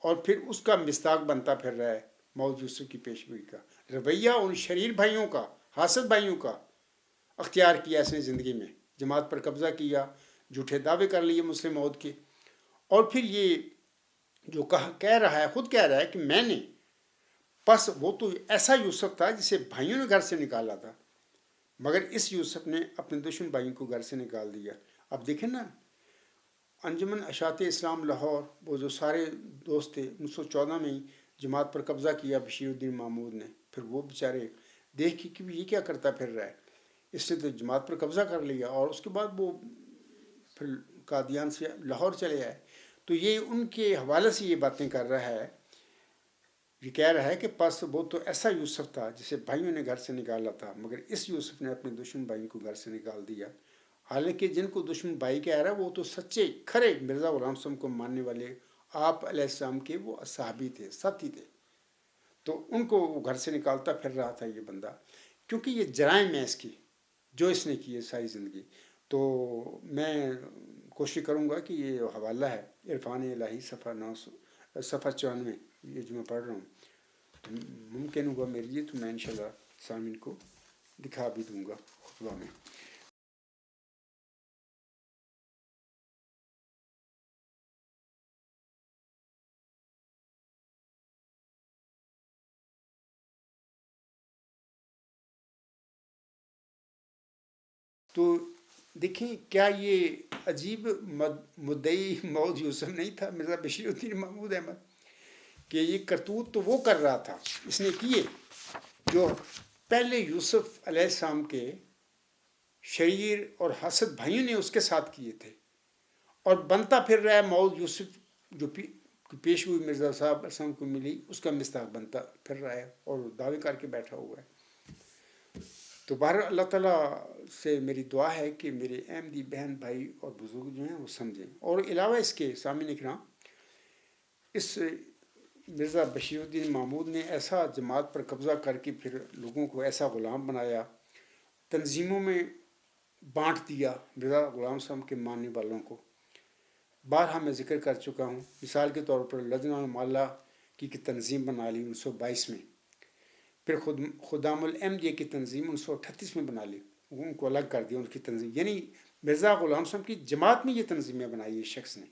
اور پھر اس کا مصداق بنتا پھر رہا ہے مود یوسف کی پیشگوئی کا رویہ. ان شریر بھائیوں کا، حاسد بھائیوں کا اختیار کیا اس نے زندگی میں، جماعت پر قبضہ کیا، جھوٹے دعوے کر لیے مسلم موت کے، اور پھر یہ جو کہہ رہا ہے، خود کہہ رہا ہے کہ میں نے، بس وہ تو ایسا یوسف تھا جسے بھائیوں نے گھر سے نکالا تھا، مگر اس یوسف نے اپنے دشمن بھائیوں کو گھر سے نکال دیا. اب دیکھیں نا، انجمن اشاعت اسلام لاہور، وہ جو سارے دوست تھے، 1914 میں ہی جماعت پر قبضہ کیا بشیر الدین محمود نے. پھر وہ بیچارے دیکھ کے کہ یہ کیا کرتا پھر رہا ہے، اس نے تو جماعت پر قبضہ کر لیا، اور اس کے بعد وہ پھر قادیان سے لاہور چلے آئے. تو یہ ان کے حوالے سے یہ باتیں کر رہا ہے، یہ کہہ رہا ہے کہ پس وہ تو ایسا یوسف تھا جسے بھائیوں نے گھر سے نکالا تھا، مگر اس یوسف نے اپنے دشمن بھائیوں کو گھر سے نکال دیا. حالانکہ جن کو دشمن بھائی کہہ رہا ہے وہ تو سچے کھرے مرزا غلام صاحب کو ماننے والے آپ علیہ السلام کے وہ صحابی تھے، ساتھی تھے. تو ان کو وہ گھر سے نکالتا پھر رہا تھا یہ بندہ، کیونکہ یہ جرائم ہے اس کی جو اس نے کی ہے ساری زندگی. تو میں کوشش کروں گا کہ یہ حوالہ ہے عرفان الہی صفحہ 94، یہ جو میں پڑھ رہا ہوں، تو ممکن ہوگا میرے لیے تو میں انشاءاللہ سامعین کو دکھا بھی دوں گا خطبہ میں. تو دیکھیں کیا یہ عجیب مدعی مود یوسف نہیں تھا مرزا بشیر الدین محمود احمد، کہ یہ کرتوت تو وہ کر رہا تھا، اس نے کیے جو پہلے یوسف علیہ السلام کے شریر اور حسد بھائیوں نے اس کے ساتھ کیے تھے، اور بنتا پھر رہا ہے مود یوسف جو پیش ہوئی مرزا صاحب السلام کو ملی، اس کا مستاق بنتا پھر رہا ہے اور دعوے کر کے بیٹھا ہوا ہے. تو بہر اللہ تعالیٰ سے میری دعا ہے کہ میرے احمدی بہن بھائی اور بزرگ جو ہیں وہ سمجھیں. اور علاوہ اس کے سامعین اکرام، اس مرزا بشیر الدین محمود نے ایسا جماعت پر قبضہ کر کے پھر لوگوں کو ایسا غلام بنایا، تنظیموں میں بانٹ دیا مرزا غلام صاحب کے ماننے والوں کو. بارہا میں ذکر کر چکا ہوں، مثال کے طور پر لجنہ المالہ کی تنظیم بنا لی 1922 میں، پھر خدام الحمدیہ کی تنظیم 1938 میں بنا لی، ان کو الگ کر دیا ان کی تنظیم، یعنی مرزا غلام صاحب کی جماعت میں یہ تنظیمیں بنائی اس شخص نے.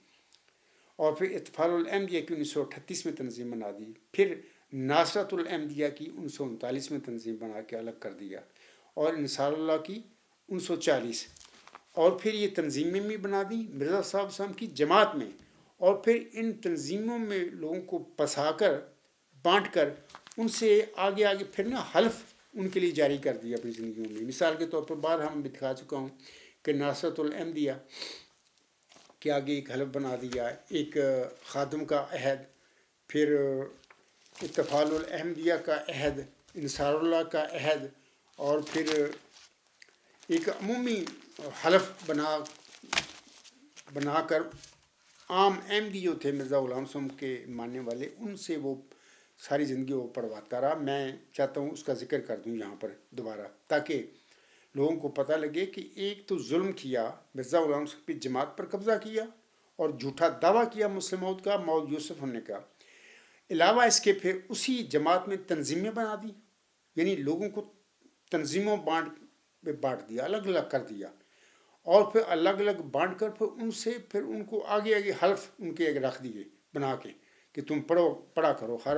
اور پھر اطفال الحمدیہ کی 1938 میں تنظیم بنا دی، پھر ناصرت الحمدیہ کی 1939 میں تنظیم بنا کے الگ کر دیا، اور انصار اللہ کی 1940، اور پھر یہ تنظیمیں بھی بنا دی مرزا صاحب کی جماعت میں، اور پھر ان تنظیموں میں لوگوں کو پسا کر بانٹ کر ان سے آگے آگے پھر نا حلف ان کے لیے جاری کر دیا اپنی زندگیوں میں. مثال کے طور پر بار ہم بھی دکھا چکا ہوں کہ ناصرت الحمدیہ کے آگے ایک حلف بنا دیا، ایک خادم کا عہد، پھر اطفال الحمدیہ کا عہد، انصار اللہ کا عہد، اور پھر ایک عمومی حلف بنا کر عام احمدی جو تھے مرزا غلام صاحب کے ماننے والے، ان سے وہ ساری زندگی وہ پڑھواتا رہا. میں چاہتا ہوں اس کا ذکر کر دوں یہاں پر دوبارہ، تاکہ لوگوں کو پتہ لگے کہ ایک تو ظلم کیا، مرزا غلام صاحب کی جماعت پر قبضہ کیا اور جھوٹا دعویٰ کیا مسلم موت کا، مود یوسف ہونے کا. علاوہ اس کے پھر اسی جماعت میں تنظیمیں بنا دی، یعنی لوگوں کو تنظیموں بانٹ دیا، الگ الگ کر دیا، اور پھر الگ الگ بانٹ کر پھر ان سے پھر ان کو آگے آگے حلف ان کے رکھ دیے بنا کے کہ تم پڑھا کرو، ہر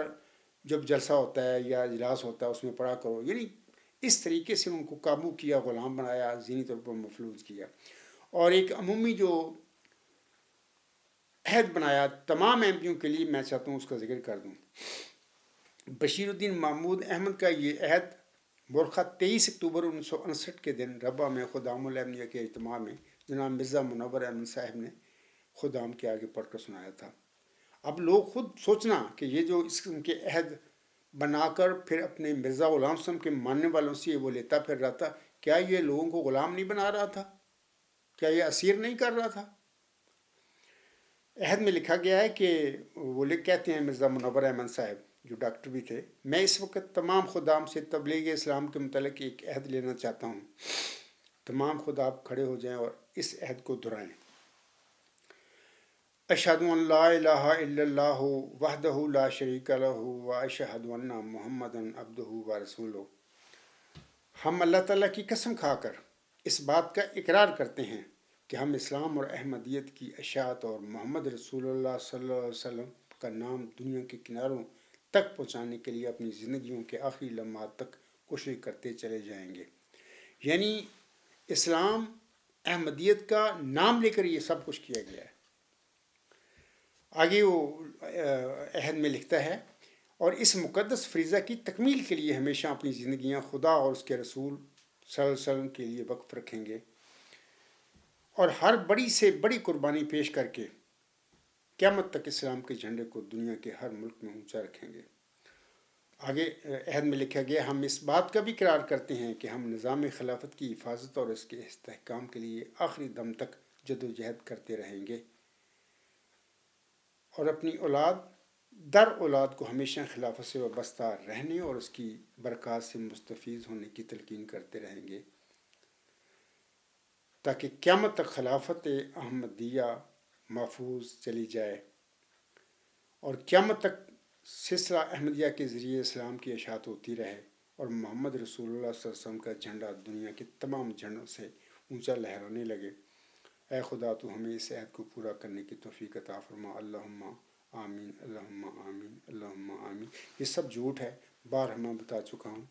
جب جلسہ ہوتا ہے یا اجلاس ہوتا ہے اس میں پڑھا کرو. یعنی اس طریقے سے ان کو قابو کیا، غلام بنایا، ذہنی طور پر مفلوج کیا. اور ایک عمومی جو عہد بنایا تمام احمدیوں کے لیے، میں چاہتا ہوں اس کا ذکر کر دوں. بشیر الدین محمود احمد کا یہ عہد برقع 23 اکتوبر 1959 کے دن ربا میں خدام الحمدیہ کے اجتماع میں جناب مرزا منور احمد صاحب نے خدام کے آگے پڑھ کر سنایا تھا. اب لوگ خود سوچنا کہ یہ جو اس قسم کے عہد بنا کر پھر اپنے مرزا غلام صاحب کے ماننے والوں سے وہ لیتا پھر رہا تھا، کیا یہ لوگوں کو غلام نہیں بنا رہا تھا؟ کیا یہ اسیر نہیں کر رہا تھا؟ عہد میں لکھا گیا ہے کہ وہ کہتے ہیں مرزا منور احمد صاحب جو ڈاکٹر بھی تھے، میں اس وقت تمام خدام سے تبلیغ اسلام کے متعلق ایک عہد لینا چاہتا ہوں. تمام خدا کھڑے ہو جائیں اور اس عہد کو دہرائیں. اشہد ان لا الہ الا اللہ وحدہ لا شریک لہ واشہد ان محمدا عبدہ ورسولہ. ہم اللہ تعالیٰ کی قسم کھا کر اس بات کا اقرار کرتے ہیں کہ ہم اسلام اور احمدیت کی اشاعت اور محمد رسول اللہ صلی اللہ علیہ وسلم کا نام دنیا کے کناروں تک پہنچانے کے لیے اپنی زندگیوں کے آخری لمحات تک کوشش کرتے چلے جائیں گے. یعنی اسلام احمدیت کا نام لے کر یہ سب کچھ کیا گیا ہے. آگے وہ عہد میں لکھتا ہے، اور اس مقدس فریضہ کی تکمیل کے لیے ہمیشہ اپنی زندگیاں خدا اور اس کے رسول صلی اللہ علیہ وسلم کے لیے وقف رکھیں گے اور ہر بڑی سے بڑی قربانی پیش کر کے قیامت تک اسلام کے جھنڈے کو دنیا کے ہر ملک میں اونچا رکھیں گے. آگے عہد میں لکھا گیا، ہم اس بات کا بھی اقرار کرتے ہیں کہ ہم نظام خلافت کی حفاظت اور اس کے استحکام کے لیے آخری دم تک جدوجہد کرتے رہیں گے اور اپنی اولاد در اولاد کو ہمیشہ خلافت سے وابستہ رہنے اور اس کی برکات سے مستفیض ہونے کی تلقین کرتے رہیں گے تاکہ قیامت تک خلافت احمدیہ محفوظ چلی جائے اور قیامت تک سلسلہ احمدیہ کے ذریعے اسلام کی اشاعت ہوتی رہے اور محمد رسول اللہ صلی اللہ علیہ وسلم کا جھنڈا دنیا کے تمام جھنڈوں سے اونچا لہرانے لگے. اے خدا تو ہمیں اس عہد کو پورا کرنے کی توفیق عطا فرما. اللہم آمین، اللہم آمین، اللہم آمین. یہ سب جھوٹ ہے. بار میں بتا چکا ہوں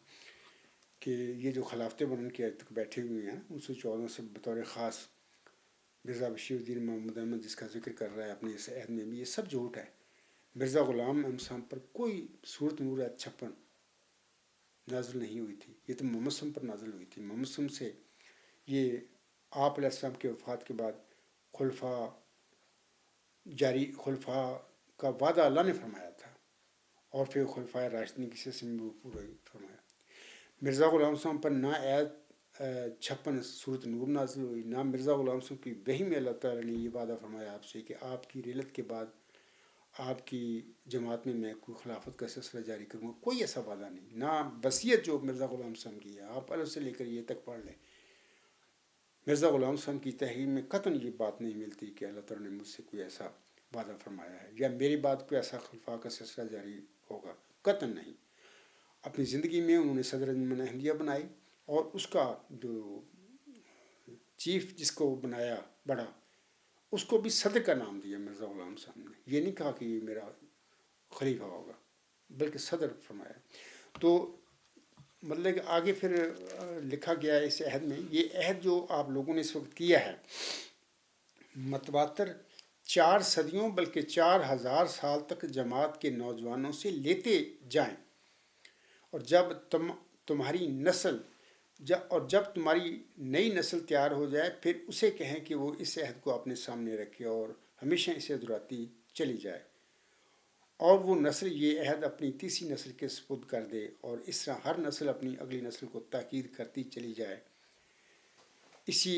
کہ یہ جو خلافتیں بن کے اب تک بیٹھے ہوئے ہیں 1914 سے بطور خاص مرزا بشیر الدین محمود احمد جس کا ذکر کر رہا ہے اپنے اس عہد میں بھی، یہ سب جھوٹ ہے. مرزا غلام احمد صاحب پر کوئی صورت نور 56 نازل نہیں ہوئی تھی. یہ تو محمد صاحب پر نازل ہوئی تھی. محمد صاحب سے یہ آپ علیہ السلام کے وفات کے بعد خلفاء کا وعدہ اللہ نے فرمایا تھا اور پھر خلفاء راشدین کی سلسلے میں وہ پورا فرمایا. مرزا غلام صاحب پر نہ عہد 56 صورت نور نازل ہوئی، نہ مرزا غلام صاحب کی وحی میں اللہ تعالیٰ نے یہ وعدہ فرمایا آپ سے کہ آپ کی رحلت کے بعد آپ کی جماعت میں کوئی خلافت کا سلسلہ جاری کروں گا. کوئی ایسا وعدہ نہیں. نہ وصیت جو مرزا غلام صاحب کی ہے آپ الگ سے لے کر یہ تک پڑھ لیں، مرزا غلام صاحب کی تحریر میں قطعاً یہ بات نہیں ملتی کہ اللہ تعالیٰ نے مجھ سے کوئی ایسا وعدہ فرمایا ہے یا میری بات کوئی ایسا خلفاء کا سلسلہ جاری ہوگا. قطعاً نہیں. اپنی زندگی میں انہوں نے صدر انجمن احمدیہ بنائی اور اس کا جو چیف جس کو بنایا بڑا اس کو بھی صدر کا نام دیا مرزا غلام صاحب نے. یہ نہیں کہا کہ یہ میرا خلیفہ ہوگا بلکہ صدر فرمایا. تو مطلب کہ آگے پھر لکھا گیا ہے اس عہد میں، یہ عہد جو آپ لوگوں نے اس وقت کیا ہے متواتر 4 صدیوں بلکہ 4000 سال تک جماعت کے نوجوانوں سے لیتے جائیں اور جب تمہاری نئی نسل تیار ہو جائے پھر اسے کہیں کہ وہ اس عہد کو اپنے سامنے رکھے اور ہمیشہ اسے دہراتی چلی جائے اور وہ نسل یہ عہد اپنی تیسری نسل کے سپرد کر دے اور اس طرح ہر نسل اپنی اگلی نسل کو تاکید کرتی چلی جائے. اسی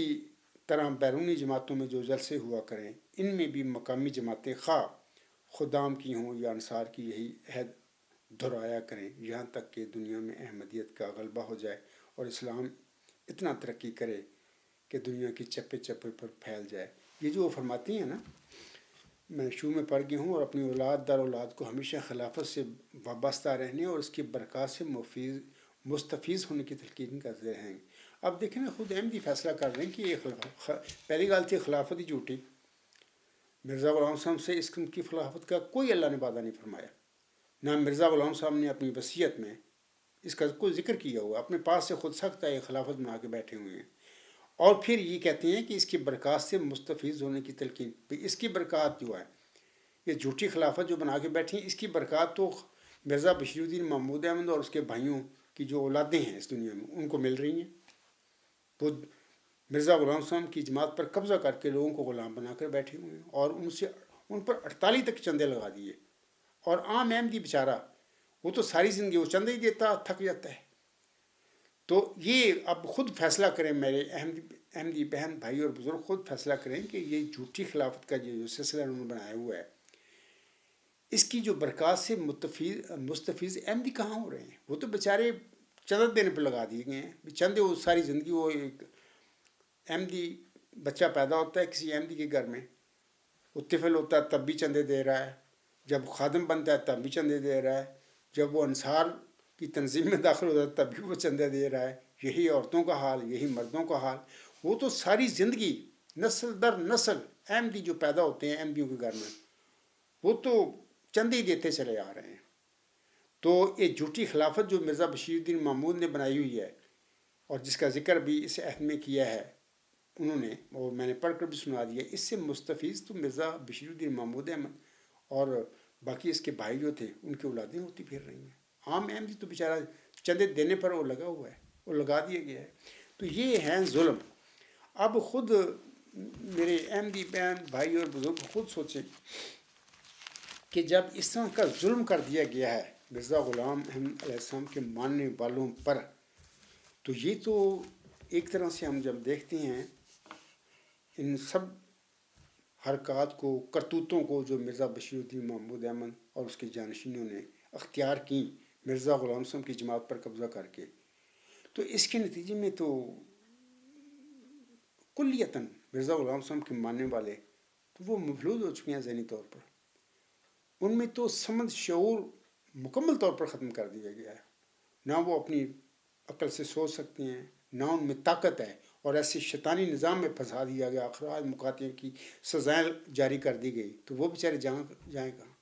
طرح بیرونی جماعتوں میں جو جلسے ہوا کریں ان میں بھی مقامی جماعتیں خواہ خدام کی ہوں یا انصار کی یہی عہد دہرایا کریں یہاں تک کہ دنیا میں احمدیت کا غلبہ ہو جائے اور اسلام اتنا ترقی کرے کہ دنیا کی چپے چپے پر پھیل جائے. یہ جو وہ فرماتی ہیں نا، میں شروع میں پڑھ گیا ہوں، اور اپنی اولاد در اولاد کو ہمیشہ خلافت سے وابستہ رہنے اور اس کی برکات سے مستفیض ہونے کی تلقین کرتے رہیں گے. اب دیکھیں نا خود احمدی فیصلہ کر رہے ہیں کہ یہ پہلی گال تھی خلافت ہی جھوٹی. مرزا غلام صاحب سے اس قسم کی خلافت کا کوئی اللہ نے وعدہ نہیں فرمایا. نہ مرزا غلام صاحب نے اپنی وصیت میں اس کا کوئی ذکر کیا ہوا. اپنے پاس سے خود سخت ہے خلافت بنا کے بیٹھے ہوئے ہیں اور پھر یہ کہتے ہیں کہ اس کی برکات سے مستفیض ہونے کی تلقین. اس کی برکات جو ہے یہ جھوٹی خلافت جو بنا کے بیٹھی ہیں اس کی برکات تو مرزا بشیر الدین محمود احمد اور اس کے بھائیوں کی جو اولادیں ہیں اس دنیا میں ان کو مل رہی ہیں. وہ مرزا غلام صاحب کی جماعت پر قبضہ کر کے لوگوں کو غلام بنا کر بیٹھے ہوئے ہیں اور ان پر 48 تک چندے لگا دیے. اور عام احمدی بیچارہ وہ تو ساری زندگی وہ چندہ ہی دیتا تھک جاتا ہے. تو یہ اب خود فیصلہ کریں میرے احمدی بہن بھائی اور بزرگ، خود فیصلہ کریں کہ یہ جھوٹی خلافت کا جو سلسلہ انہوں نے بنایا ہوا ہے، اس کی جو برکات سے مستفیض احمدی کہاں ہو رہے ہیں؟ وہ تو بیچارے چندہ دینے پہ لگا دیے گئے ہیں. چندے وہ ساری زندگی، وہ ایک احمدی بچہ پیدا ہوتا ہے کسی احمدی کے گھر میں، وہ طفل ہوتا ہے تب بھی چندے دے رہا ہے، جب خادم بنتا ہے تب بھی چندے دے رہا ہے، جب وہ انصار کی تنظیم میں داخل ہوتا ہے تب بھی وہ چندے دے رہا ہے. یہی عورتوں کا حال، یہی مردوں کا حال. وہ تو ساری زندگی نسل در نسل احمدی جو پیدا ہوتے ہیں احمدیوں کے گھر میں، وہ تو چندے ہی دیتے چلے آ رہے ہیں. تو یہ جھوٹی خلافت جو مرزا بشیر الدین محمود نے بنائی ہوئی ہے، اور جس کا ذکر بھی اس عہد میں کیا ہے انہوں نے، اور میں نے پڑھ کر بھی سنا دیا، اس سے مستفیض تو مرزا بشیر الدین محمود احمد اور باقی اس کے بھائی جو تھے ان کی اولادیں ہوتی پھر رہی ہیں. عام احمدی تو بیچارہ چندے دینے پر وہ لگا ہوا ہے، وہ لگا دیا گیا ہے. تو یہ ہے ظلم. اب خود میرے احمدی بہن بھائی اور بزرگ خود سوچیں کہ جب اس طرح کا ظلم کر دیا گیا ہے مرزا غلام احمد علیہ السلام کے ماننے والوں پر، تو یہ تو ایک طرح سے ہم جب دیکھتے ہیں ان سب حرکات کو، کرتوتوں کو جو مرزا بشیر الدین محمود احمد اور اس کے جانشینوں نے اختیار کی مرزا غلام صاحب کی جماعت پر قبضہ کر کے، تو اس کے نتیجے میں تو کلیتاً مرزا غلام صاحب کے ماننے والے تو وہ مفلوج ہو چکے ہیں ذہنی طور پر. ان میں تو سمجھ شعور مکمل طور پر ختم کر دیا گیا ہے. نہ وہ اپنی عقل سے سوچ سکتے ہیں، نہ ان میں طاقت ہے، اور ایسے شیطانی نظام میں پھنسا دیا گیا، اخراج مقاطعے کی سزائیں جاری کر دی گئی، تو وہ بیچارے جائیں کہاں.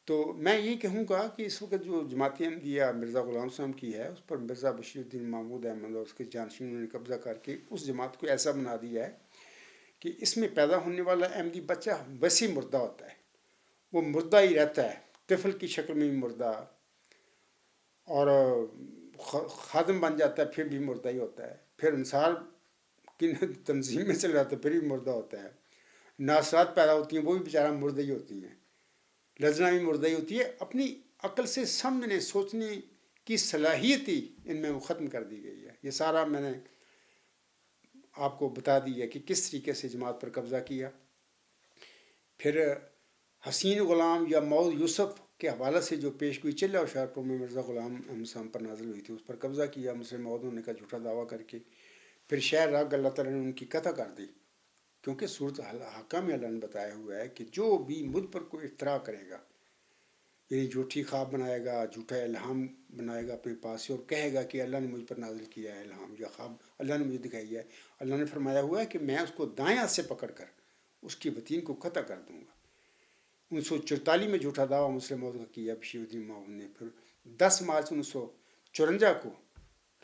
تو میں یہ کہوں گا کہ اس وقت جو جماعت احمدیہ مرزا غلام صاحب کی ہے، اس پر مرزا بشیر الدین محمود احمد اور اس کے جانشینوں نے قبضہ کر کے اس جماعت کو ایسا بنا دیا ہے کہ اس میں پیدا ہونے والا احمدی بچہ ویسے مردہ ہوتا ہے، وہ مردہ ہی رہتا ہے، طفل کی شکل میں بھی مردہ، اور خادم بن جاتا ہے پھر بھی مردہ ہی ہوتا ہے، پھر انصار کی تنظیم میں چل جاتا ہے پھر بھی مردہ ہوتا ہے. ناصرات پیدا ہوتی ہیں وہ بھی بیچارہ مردہ ہی ہوتی ہیں، لجنا بھی مردہ ہی ہوتی ہے. اپنی عقل سے سمجھنے سوچنے کی صلاحیت ہی ان میں وہ ختم کر دی گئی ہے. یہ سارا میں نے آپ کو بتا دیا کہ کس طریقے سے جماعت پر قبضہ کیا. پھر حسین غلام یا مود یوسف کے حوالے سے جو پیش گوئی چل رہا ہوشیارپور میں مرزا غلام احمد صاحب پر نازل ہوئی تھی، اس پر قبضہ کیا مسلم مودوں نے کا جھوٹا دعویٰ کر کے. پھر شہر راگ اللہ تعالیٰ نے ان کی قطع کر دی، کیونکہ صورت حقہ میں اللہ نے بتایا ہوا ہے کہ جو بھی مجھ پر کوئی افترا کرے گا، یعنی جھوٹی خواب بنائے گا، جھوٹا الہام بنائے گا اپنے پاس سے، اور کہے گا کہ اللہ نے مجھ پر نازل کیا ہے الہام یا خواب اللہ نے مجھے دکھائی ہے، اللہ نے فرمایا ہوا ہے کہ میں اس کو دائیں ہاتھ سے پکڑ کر اس کی وطین کو قطع کر دوں گا. 1944 میں جھوٹا دعویٰ مسلم موت کا کیا بشیر الدین محمود نے. پھر 10 مارچ 1954 کو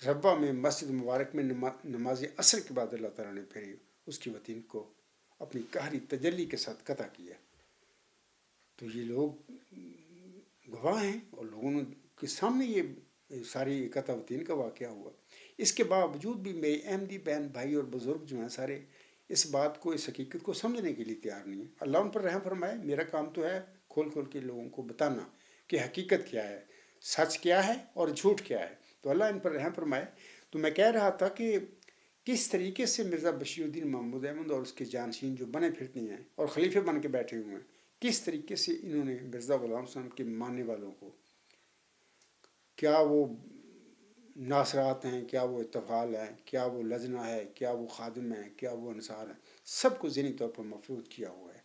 ربہ میں مسجد مبارک میں نماز عصر کے بعد اللہ تعالیٰ نے پھر اس کی وطین کو اپنی قہری تجلی کے ساتھ قطع کیا. تو یہ لوگ گواہ ہیں اور لوگوں کے سامنے یہ ساری قطع وطین کا واقعہ ہوا. اس کے باوجود بھی میرے احمدی بہن بھائی اور بزرگ جو ہیں سارے اس بات کو، اس حقیقت کو سمجھنے کے لیے تیار نہیں ہے. اللہ ان پر رحم فرمائے. میرا کام تو ہے کھول کھول کے لوگوں کو بتانا کہ حقیقت کیا ہے، سچ کیا ہے اور جھوٹ کیا ہے. تو اللہ ان پر رحم فرمائے. تو میں کہہ رہا تھا کہ کس طریقے سے مرزا بشیر الدین محمود احمد اور اس کے جانشین جو بنے پھرتے ہیں اور خلیفے بن کے بیٹھے ہوئے ہیں، کس طریقے سے انہوں نے مرزا غلام صاحب کے ماننے والوں کو، کیا وہ ناصرات ہیں، کیا وہ اتفال ہیں، کیا وہ لجنہ ہے، کیا وہ خادم ہیں، کیا وہ انصار ہیں، سب کو ذہنی طور پر مفروض کیا ہوا ہے.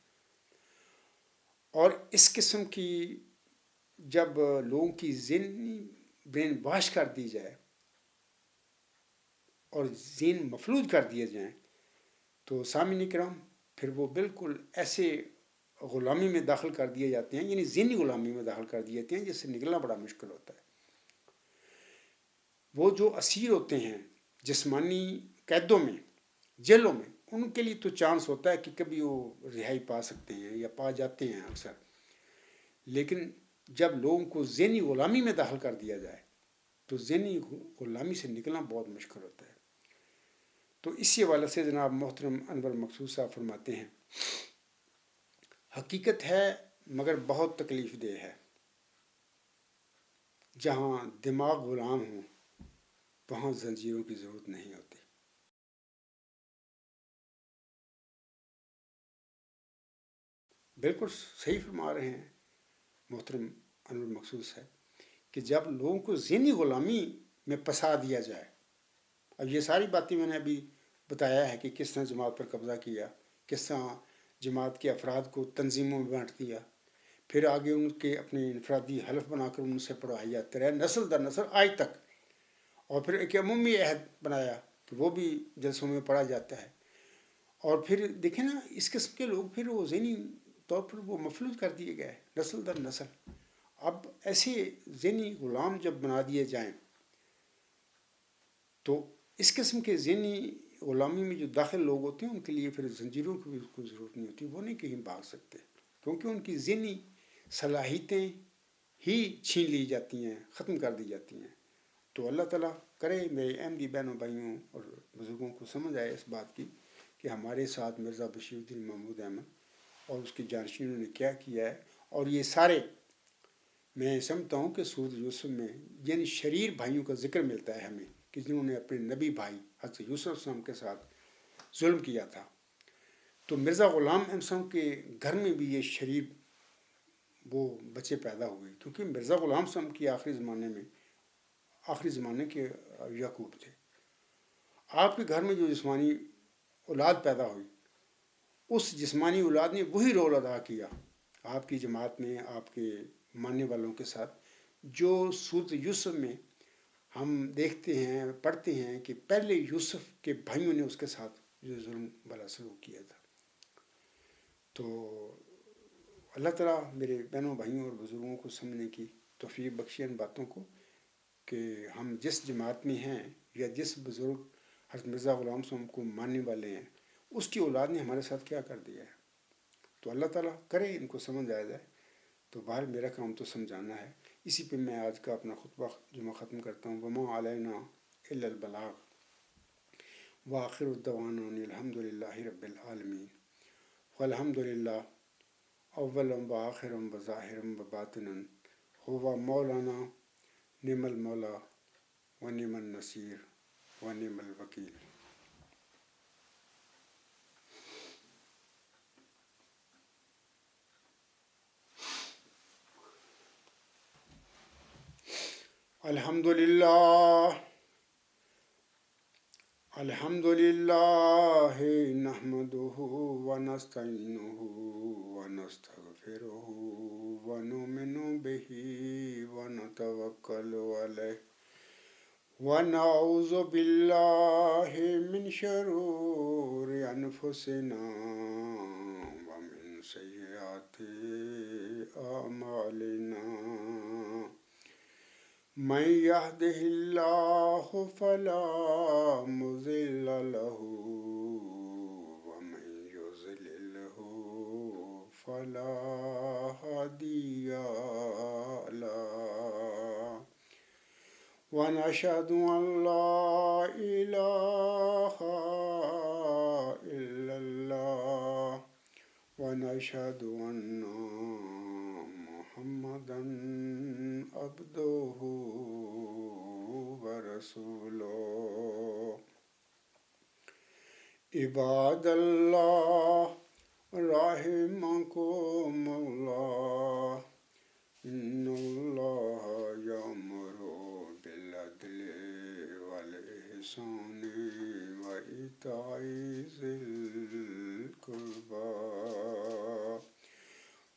اور اس قسم کی جب لوگوں کی ذہنی برین واش کر دی جائے اور ذہن مفلوج کر دیے جائیں، تو سامعین کرام پھر وہ بالکل ایسے غلامی میں داخل کر دیے جاتے ہیں، یعنی ذہنی غلامی میں داخل کر دیے جاتے ہیں جس سے نکلنا بڑا مشکل ہوتا ہے. وہ جو اسیر ہوتے ہیں جسمانی قیدوں میں، جیلوں میں، ان کے لیے تو چانس ہوتا ہے کہ کبھی وہ رہائی پا سکتے ہیں یا پا جاتے ہیں اکثر. لیکن جب لوگوں کو ذہنی غلامی میں داخل کر دیا جائے تو ذہنی غلامی سے نکلنا بہت مشکل ہوتا ہے. تو اسی حوالے سے جناب محترم انور مقصود صاحب فرماتے ہیں، حقیقت ہے مگر بہت تکلیف دہ ہے. جہاں دماغ غلام ہوں وہاں زنجیروں کی ضرورت نہیں ہوتی. بالکل صحیح فرما رہے ہیں محترم انور مقصود صاحب کہ جب لوگوں کو ذہنی غلامی میں پھنسا دیا جائے. اب یہ ساری باتیں میں نے ابھی بتایا ہے کہ کس طرح جماعت پر قبضہ کیا، کس طرح جماعت کے افراد کو تنظیموں میں بانٹ دیا، پھر آگے ان کے اپنے انفرادی حلف بنا کر ان سے پڑھائی جاتے رہے نسل در نسل آج تک، اور پھر ایک عمومی عہد بنایا کہ وہ بھی جلسوں میں پڑھا جاتا ہے. اور پھر دیکھیں نا اس قسم کے لوگ پھر وہ ذہنی طور پر وہ مفلوج کر دیے گئے نسل در نسل. اب ایسے ذہنی غلام جب بنا دیے جائیں تو اس قسم کے ذہنی غلامی میں جو داخل لوگ ہوتے ہیں ان کے لیے پھر زنجیروں کی بھی کوئی ضرورت نہیں ہوتی، وہ نہیں کہیں بھاگ سکتے کیونکہ ان کی ذہنی صلاحیتیں ہی چھین لی جاتی ہیں، ختم کر دی جاتی ہیں. تو اللہ تعالیٰ کرے میرے احمدی بہنوں بھائیوں اور بزرگوں کو سمجھ آئے اس بات کی کہ ہمارے ساتھ مرزا بشیر الدین محمود احمد اور اس کے جانشینوں نے کیا کیا ہے. اور یہ سارے میں سمجھتا ہوں کہ سورۃ یوسف میں یعنی شریر بھائیوں کا ذکر ملتا ہے ہمیں کہ جنہوں نے اپنے نبی بھائی حضرت یوسف علیہ السلام کے ساتھ ظلم کیا تھا. تو مرزا غلام احمد صاحب کے گھر میں بھی یہ شریر وہ بچے پیدا ہوئے کیونکہ مرزا غلام صاحب کی آخری زمانے کے یعقوب تھے. آپ کے گھر میں جو جسمانی اولاد پیدا ہوئی اس جسمانی اولاد نے وہی رول ادا کیا آپ کی جماعت میں، آپ کے ماننے والوں کے ساتھ، جو سورۃ یوسف میں ہم دیکھتے ہیں پڑھتے ہیں کہ پہلے یوسف کے بھائیوں نے اس کے ساتھ جو ظلم والا سلوک کیا تھا. تو اللہ تعالیٰ میرے بہنوں بھائیوں اور بزرگوں کو سمجھنے کی توفیق بخشے ان باتوں کو کہ ہم جس جماعت میں ہیں یا جس بزرگ حضرت مرزا غلام صاحب کو ماننے والے ہیں اس کی اولاد نے ہمارے ساتھ کیا کر دیا ہے. تو اللہ تعالیٰ کرے ان کو سمجھ آ جائے. تو باہر میرا کام تو سمجھانا ہے. اسی پہ میں آج کا اپنا خطبہ جمعہ ختم کرتا ہوں. وما علینا الا البلاغ وآخر الدعوانا ان الحمد للہ رب العالمین. والحمد للہ اولا وآخرا وظاہرا وباطنا ہوا مولانا نعم المولا ونعم النصیر ونعم الوکیل. الحمد للہ نحمده ونستعینه ونستغفره ونؤمن به ونتوکل علیہ ونعوذ باللہ من شرور انفسنا ومن سیئات اعمالنا. من يهده الله فلا مضل له ومن يضلله فلا هادي له. ونشهد أن لا إله إلا الله ونشهد أن محمدا عبده ورسوله. عباد اللہ رحمكم اللہ ان اللہ یأمر بالعدل والإحسان وإیتاء ذی القربى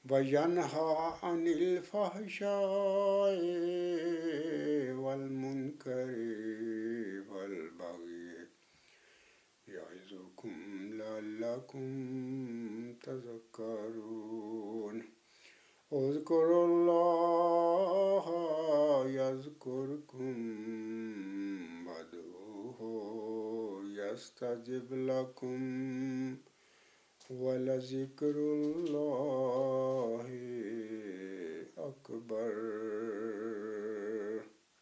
وینہی عن الفحشاء والمنکر والبغی یعظکم لعلکم تذکرون. اذکروا اللہ یذکرکم وادعوہ یستجب لکم ولذکر اللہ اکبر.